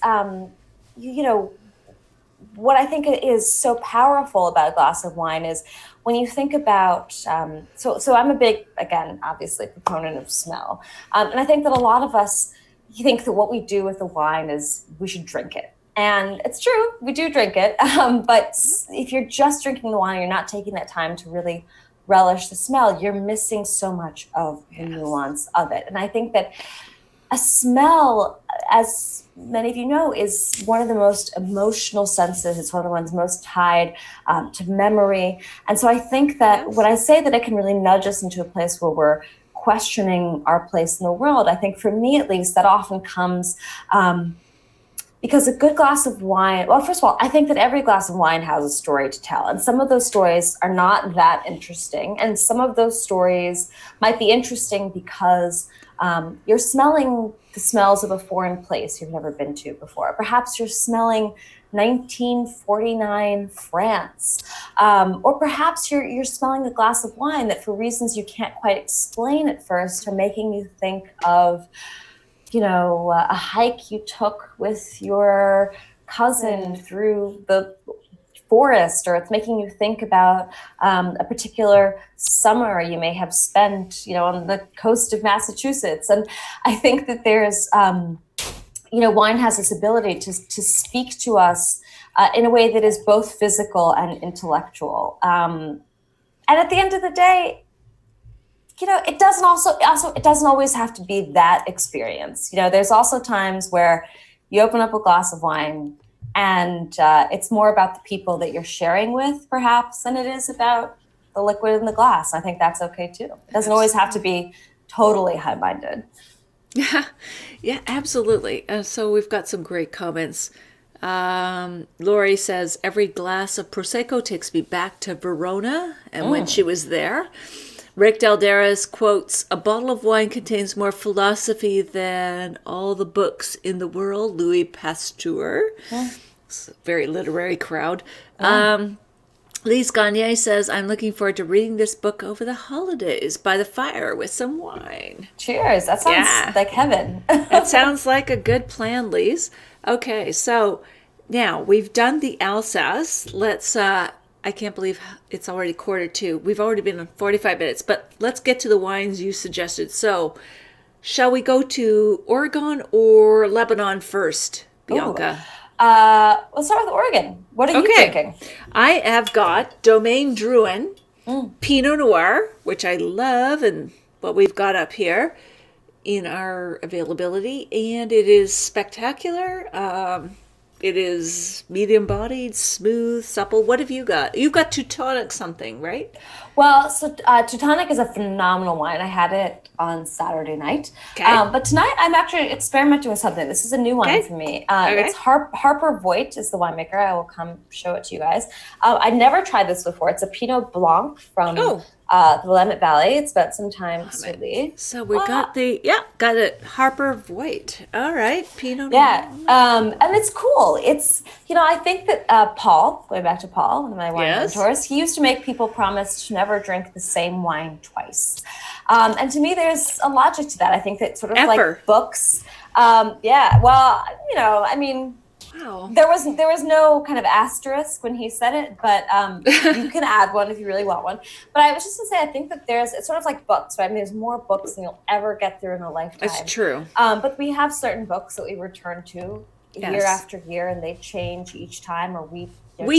what I think is so powerful about a glass of wine is when you think about, so I'm a big, again, obviously proponent of smell. And I think that a lot of us, you think that what we do with the wine is we should drink it. And it's true, we do drink it. But if you're just drinking the wine, you're not taking that time to really relish the smell, you're missing so much of the nuance of it. And I think that a smell, as many of you know, is one of the most emotional senses. It's one of the ones most tied to memory. And so I think that when I say that it can really nudge us into a place where we're questioning our place in the world, I think for me at least, that often comes because a good glass of wine, well, first of all, I think that every glass of wine has a story to tell. And some of those stories are not that interesting. And some of those stories might be interesting because You're smelling the smells of a foreign place you've never been to before. Perhaps you're smelling 1949 France, or perhaps you're smelling a glass of wine that, for reasons you can't quite explain at first, are making you think of, a hike you took with your cousin through the forest, or it's making you think about a particular summer you may have spent, on the coast of Massachusetts. And I think that there's, wine has this ability to speak to us in a way that is both physical and intellectual. And at the end of the day, it doesn't it doesn't always have to be that experience. There's also times where you open up a glass of wine and it's more about the people that you're sharing with, perhaps, than it is about the liquid in the glass. I think that's okay too. It doesn't always have to be totally high-minded.
Yeah, absolutely. So we've got some great comments. Lori says, every glass of Prosecco takes me back to Verona and when she was there. Rick Dalderas quotes, a bottle of wine contains more philosophy than all the books in the world. Louis Pasteur. It's a very literary crowd. Lise Gagne says, I'm looking forward to reading this book over the holidays by the fire with some wine.
Cheers. That sounds like heaven.
That sounds like a good plan, Lise. Okay, so now we've done the Alsace. Let's, I can't believe it's already 1:45. We've already been on 45 minutes, but let's get to the wines you suggested. So shall we go to Oregon or Lebanon first, Bianca?
Let's start with Oregon. What are you thinking?
I have got Domaine Drouhin, Pinot Noir, which I love, and what we've got up here in our availability, and it is spectacular. It is medium-bodied, smooth, supple. What have you got? You've got Teutonic something, right?
Well, so Teutonic is a phenomenal wine. I had it on Saturday night.
Okay.
But tonight I'm actually experimenting with something. This is a new wine for me. It's Harper Voigt is the winemaker. I will come show it to you guys. I never tried this before. It's a Pinot Blanc from the Willamette Valley. It's spent some time sweetly.
So we got it. Harper Voigt. All right, Pinot Noir.
Yeah, and it's cool. It's, I think that Paul, going back to Paul, one of my wine mentors, he used to make people promise to never drink the same wine twice. And to me, there's a logic to that. I think that sort of like books. Wow. There was no kind of asterisk when he said it, but you can add one if you really want one. But I was just gonna say, I think that it's sort of like books, right? I mean, there's more books than you'll ever get through in a lifetime.
That's true.
But we have certain books that we return to year after year, and they change each time, or we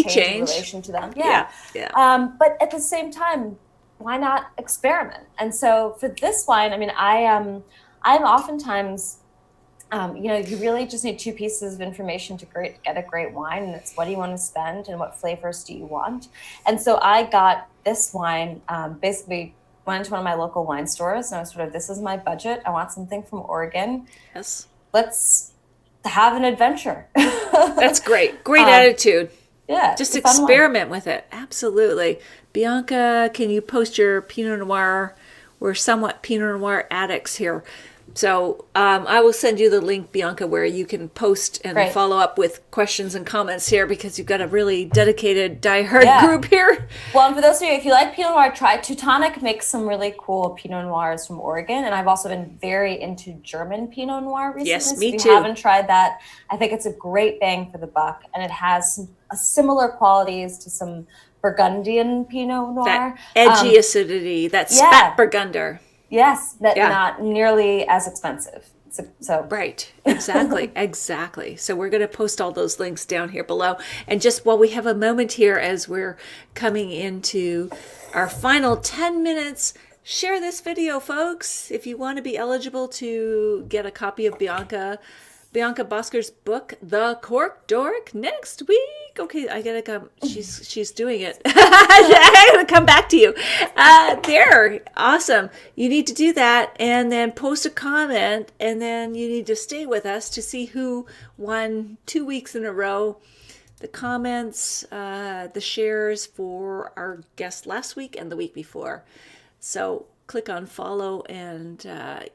change in relation to them. Yeah. But at the same time, why not experiment? And so for this wine, I mean, I'm oftentimes. You really just need two pieces of information to get a great wine, and it's what do you want to spend and what flavors do you want. And so I got this wine, basically went to one of my local wine stores, and I was sort of, this is my budget. I want something from Oregon.
Yes.
Let's have an adventure.
That's great. Great attitude.
Yeah.
Just experiment with it. Absolutely. Bianca, can you post your Pinot Noir? We're somewhat Pinot Noir addicts here. So I will send you the link, Bianca, where you can post and follow up with questions and comments here, because you've got a really dedicated, diehard group here.
Well, and for those of you, if you like Pinot Noir, try Teutonic. Makes some really cool Pinot Noirs from Oregon. And I've also been very into German Pinot Noir recently.
Yes, me too.
If you haven't tried that, I think it's a great bang for the buck. And it has some similar qualities to some Burgundian Pinot Noir.
That edgy acidity, that spat Burgunder.
Yes, not nearly as expensive. So
right, exactly. So we're going to post all those links down here below. And just while we have a moment here, as we're coming into our final 10 minutes, share this video, folks. If you want to be eligible to get a copy of Bianca Bosker's book, The Cork Dork, next week. Okay, I gotta come. She's doing it. I gotta come back to you. There, awesome. You need to do that, and then post a comment, and then you need to stay with us to see who won 2 weeks in a row. The comments, the shares for our guest last week and the week before. So click on follow, and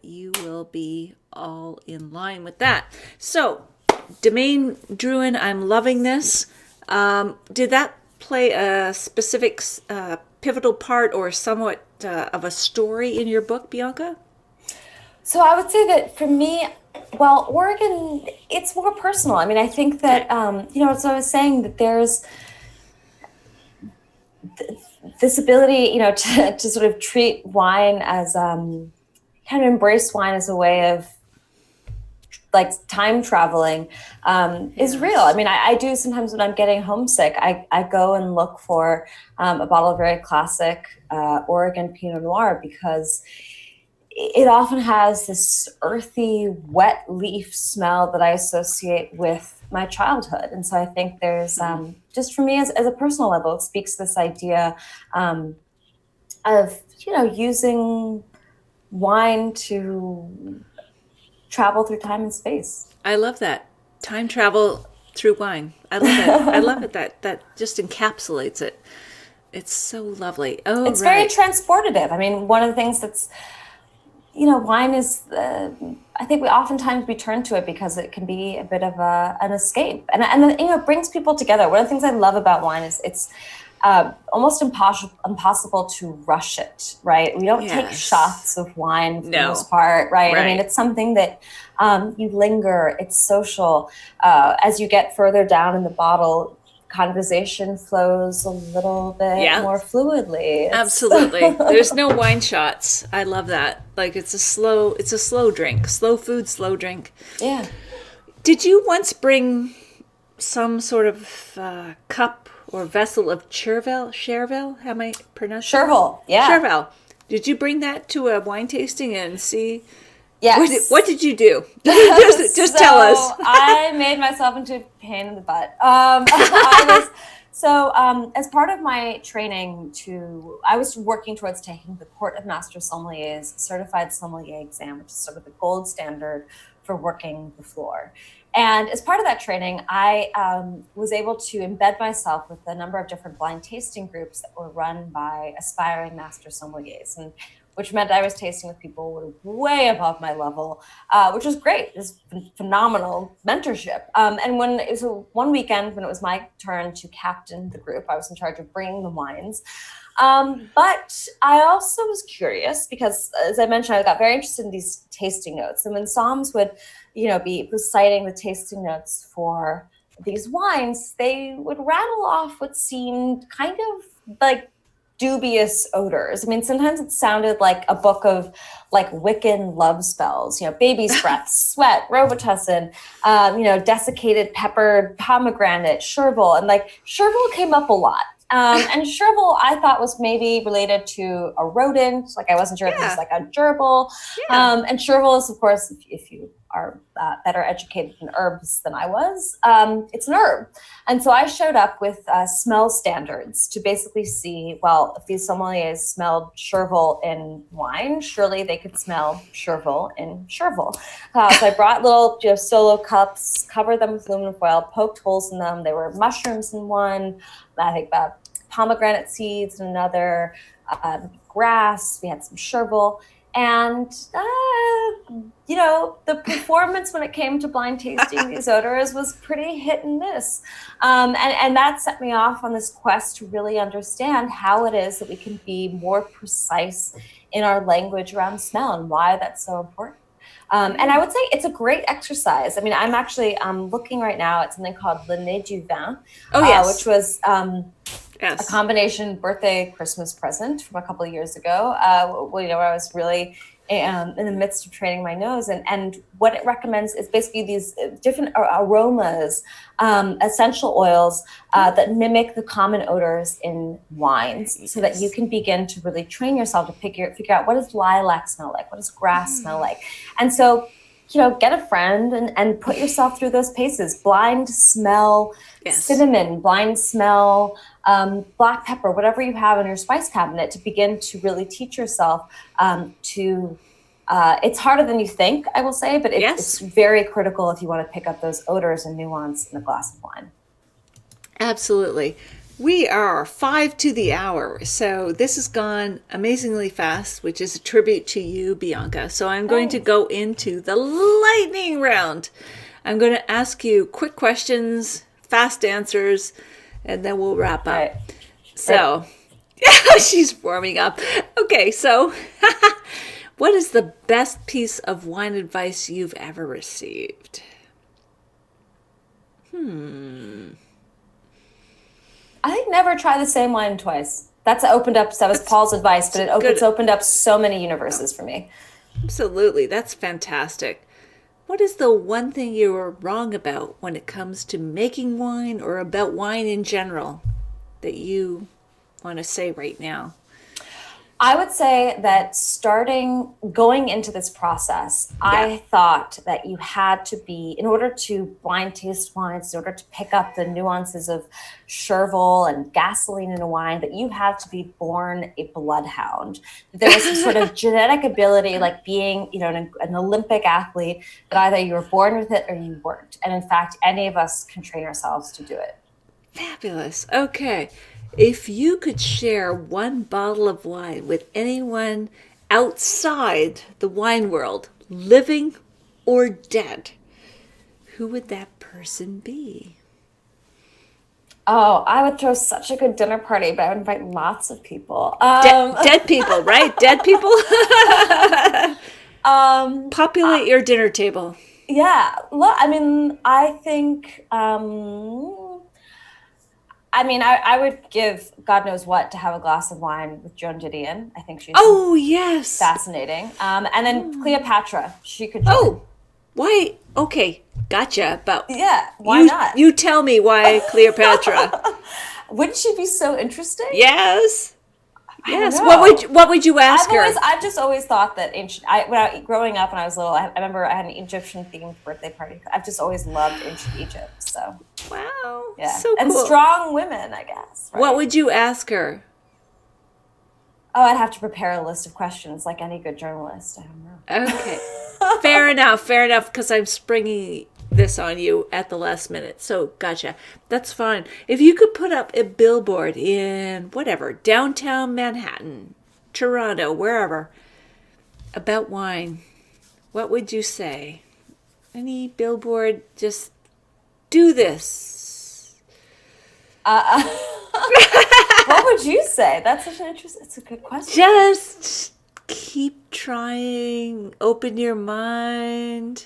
you will be all in line with that. So, Domain Druin, I'm loving this. Did that play a specific pivotal part or somewhat of a story in your book, Bianca?
So I would say that for me, well, Oregon, it's more personal. I mean, I think that, as I was saying, that there's this ability, to sort of treat wine as, kind of embrace wine as a way of like time traveling is real. I mean, I do sometimes when I'm getting homesick, I go and look for a bottle of very classic Oregon Pinot Noir, because it often has this earthy, wet leaf smell that I associate with my childhood. And so I think there's, just for me as a personal level, it speaks to this idea of, using wine to travel through time and space.
I love that. Time travel through wine. I love it. I love it. That just encapsulates it. It's so lovely. Oh,
it's very transportative. I mean, one of the things that's, wine is, I think we oftentimes turn to it because it can be a bit of an escape, and it brings people together. One of the things I love about wine is it's almost impossible to rush it, right? We don't take shots of wine for the most part, right? I mean, it's something that you linger, it's social. As you get further down in the bottle, conversation flows a little bit more fluidly.
Absolutely. There's no wine shots. I love that. Like it's a slow drink, slow food, slow drink.
Yeah.
Did you once bring some sort of cup or vessel of Chervil? How am I pronouncing it?
Chervil, yeah.
Chervil. Did you bring that to a wine tasting and see?
Yes.
What did you do? Just tell us.
I made myself into a pain in the butt. As part of my training I was working towards taking the Court of Master Sommelier's Certified Sommelier exam, which is sort of the gold standard for working the floor. And as part of that training, I was able to embed myself with a number of different blind tasting groups that were run by aspiring master sommeliers, and which meant I was tasting with people who were way above my level, which was great. It was phenomenal mentorship. And when it was one weekend when it was my turn to captain the group, I was in charge of bringing the wines. But I also was curious because, as I mentioned, I got very interested in these tasting notes. And when Somms would, be reciting the tasting notes for these wines, they would rattle off what seemed kind of like dubious odors. I mean, sometimes it sounded like a book of like Wiccan love spells, baby's breath, sweat, Robitussin, desiccated peppered pomegranate, Chervil. And like Chervil came up a lot. And Chervil, I thought, was maybe related to a rodent. Like I wasn't sure if it was like a gerbil. And Chervil is, of course, if you are better educated in herbs than I was, it's an herb. And so I showed up with smell standards to basically see, well, if these sommeliers smelled Chervil in wine, surely they could smell Chervil in Chervil. So I brought little solo cups, covered them with aluminum foil, poked holes in them. There were mushrooms in one, I think pomegranate seeds in another, grass. We had some Chervil. And, the performance when it came to blind tasting these odors was pretty hit and miss. And that set me off on this quest to really understand how it is that we can be more precise in our language around smell and why that's so important. And I would say it's a great exercise. I mean, I'm actually looking right now at something called Le Nez du Vin, which was a combination birthday Christmas present from a couple of years ago, where I was really in the midst of training my nose. And what it recommends is basically these different aromas, essential oils that mimic the common odors in wines, so that you can begin to really train yourself to figure out what does lilac smell like, what does grass smell like. And so, get a friend and put yourself through those paces. Blind smell cinnamon, blind smell black pepper, whatever you have in your spice cabinet, to begin to really teach yourself to, it's harder than you think, I will say, but it's very critical if you want to pick up those odors and nuance in a glass of wine.
Absolutely. We are 5 to the hour, so this has gone amazingly fast, which is a tribute to you, Bianca. So I'm going to go into the lightning round. I'm going to ask you quick questions, fast answers, and then we'll wrap up.
Right.
So, she's warming up. Okay, so what is the best piece of wine advice you've ever received?
I think never try the same wine twice. That was Paul's advice, but it's opened up so many universes for me.
Absolutely. That's fantastic. What is the one thing you were wrong about when it comes to making wine or about wine in general that you want to say right now?
I would say that going into this process, I thought that you had to be, in order to blind taste wines, in order to pick up the nuances of chervil and gasoline in a wine, that you had to be born a bloodhound. There was some sort of genetic ability, like being, an Olympic athlete, that either you were born with it or you weren't. And in fact, any of us can train ourselves to do it.
Fabulous. Okay. If you could share one bottle of wine with anyone outside the wine world, living or dead, who would that person be?
Oh, I would throw such a good dinner party, but I would invite lots of people.
Dead people, right? Dead people? Populate your dinner table.
Yeah. Look, I think... I would give God knows what to have a glass of wine with Joan Didion. I think she's
yes,
fascinating. And then Cleopatra, she could join.
Why? Okay, gotcha. But
yeah, why not?
You tell me why Cleopatra.
Wouldn't she be so interesting?
Yes. Yes. What would you ask her?
I've just always thought that growing up when I was little, I remember I had an Egyptian themed birthday party. I've just always loved ancient Egypt. So
wow,
yeah,
so cool.
And strong women, I guess. Right?
What would you ask her?
Oh, I'd have to prepare a list of questions like any good journalist. I don't know.
Okay, fair enough. Because I'm springing this on you at the last minute. So gotcha. That's fine. If you could put up a billboard in whatever, downtown Manhattan, Toronto, wherever, about wine, what would you say? Any billboard, just do this.
What would you say? That's such an interesting, it's a good question.
Just keep trying, open your mind.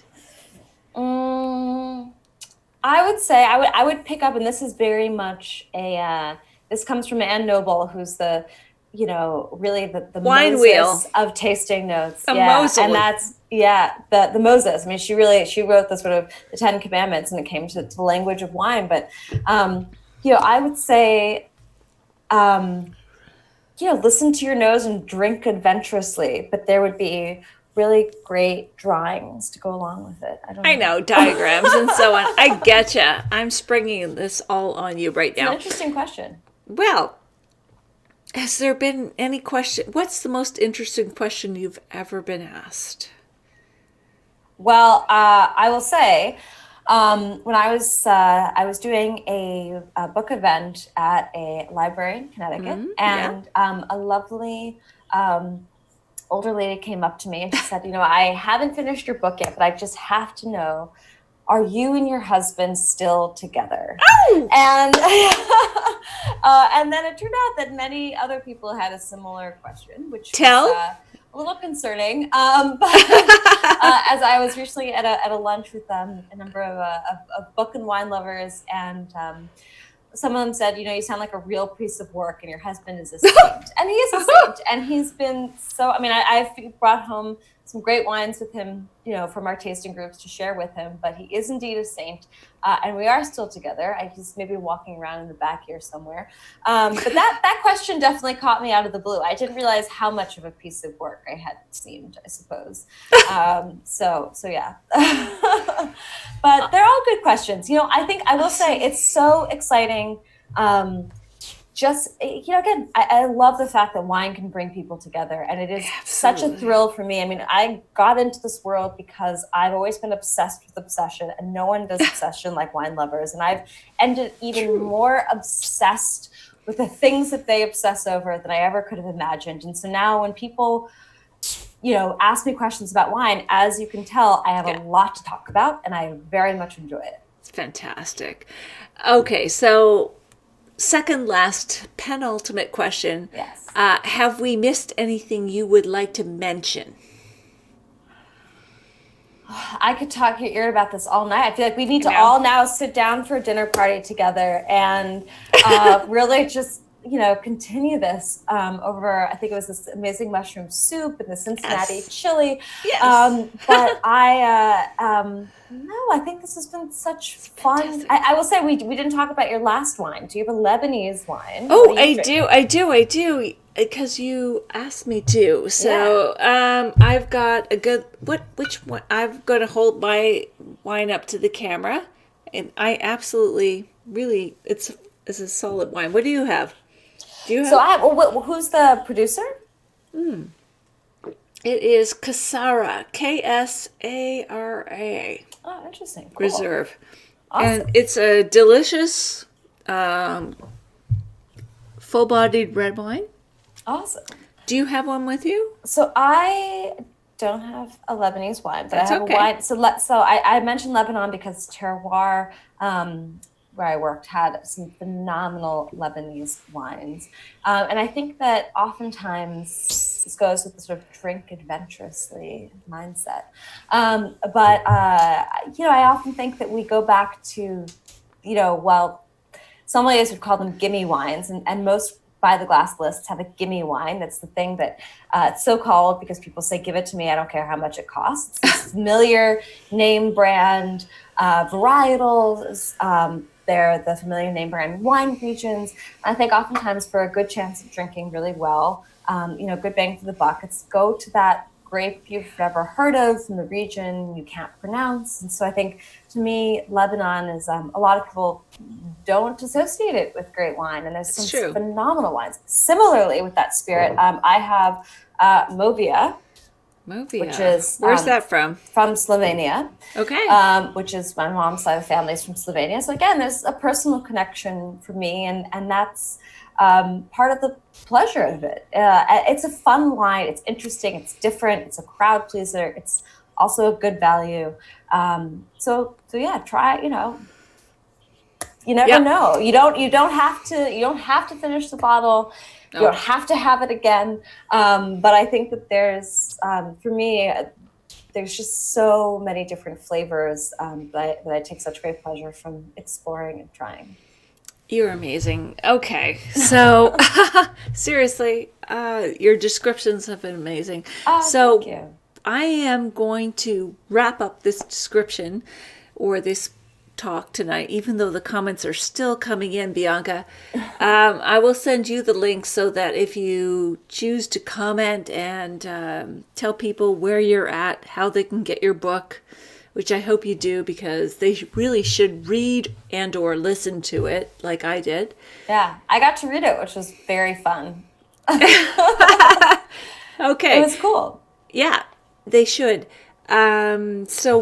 I would say I would pick up, and this is very much this comes from Anne Noble, who's the really the
wine
Moses
wheel
of tasting notes.
Moses.
And that's the Moses. I mean, she wrote the sort of the 10 Commandments, and it came to the language of wine. But I would say listen to your nose and drink adventurously, but there would be really great drawings to go along with it. I
know, diagrams and so on. I getcha. I'm springing this all on you right now.
It's an interesting question.
Well, has there been any question? What's the most interesting question you've ever been asked?
Well, I will say, when I was doing a book event at a library in Connecticut, and a lovely older lady came up to me and she said, I haven't finished your book yet, but I just have to know, are you and your husband still together?
Oh!
And then it turned out that many other people had a similar question, which was a little concerning. But as I was recently at a lunch with a number of book and wine lovers, and some of them said, you sound like a real piece of work, and your husband is a saint. And he is a saint. And he's been I've brought home some great wines with him, from our tasting groups to share with him. But he is indeed a saint. And we are still together. He's maybe walking around in the back here somewhere. But that question definitely caught me out of the blue. I didn't realize how much of a piece of work I had seemed, I suppose. So yeah. But they're all good questions. I think I will say it's so exciting. Again, I love the fact that wine can bring people together, and it is such a thrill for me. I mean, I got into this world because I've always been obsessed with obsession, and no one does obsession like wine lovers. And I've ended even more obsessed with the things that they obsess over than I ever could have imagined. And so now when people, ask me questions about wine, as you can tell, I have a lot to talk about, and I very much enjoy it.
It's fantastic. Okay, so second last penultimate question.
Yes.
Have we missed anything you would like to mention?
I could talk your ear about this all night. I feel like we need to all now sit down for a dinner party together and really just, continue this over, I think it was this amazing mushroom soup and the Cincinnati chili.
Yes.
But no, I think this has been such fun. I will say we didn't talk about your last wine. Do you have a Lebanese wine?
Oh, I do. Because you asked me to. So I've got a good, which one? I'm going to hold my wine up to the camera. And I absolutely, really, it's a solid wine. What do you have?
So I have, who's the producer?
It is Kasara, Ksara.
Oh, interesting. Cool.
Reserve.
Awesome.
And it's a delicious, full-bodied red wine.
Awesome.
Do you have one with you?
So I don't have a Lebanese wine, but I have a wine. So I mentioned Lebanon because Terroir, where I worked, had some phenomenal Lebanese wines. And I think that oftentimes this goes with the sort of drink adventurously mindset. But I often think that we go back to, sommeliers would call them gimme wines, and most by the glass lists have a gimme wine. That's the thing that it's so called because people say, give it to me, I don't care how much it costs. It's familiar name brand varietals. They're the familiar name brand wine regions. I think oftentimes for a good chance of drinking really well, good bang for the buck, it's go to that grape you've never heard of from the region you can't pronounce. And so I think, to me, Lebanon is a lot of people don't associate it with great wine, and there's some phenomenal wines. Similarly, with that spirit, I have Movia. Which is
where's that from?
From Slovenia.
Okay.
Which is my mom's side of the family is from Slovenia. So again, there's a personal connection for me, and that's part of the pleasure of it. It's a fun wine. It's interesting. It's different. It's a crowd pleaser. It's also a good value. So yeah, try. You never know. You don't have to finish the bottle. You don't have to have it again. But I think that there's, for me, there's just so many different flavors that I take such great pleasure from exploring and trying.
You're amazing. Okay. So seriously, your descriptions have been amazing.
Thank you.
I am going to wrap up this description or this talk tonight, even though the comments are still coming in, Bianca. I will send you the link so that if you choose to comment and tell people where you're at, how they can get your book, which I hope you do, because they really should read and or listen to it like I did.
Yeah, I got to read it, which was very fun.
Okay.
It was cool.
Yeah, they should. So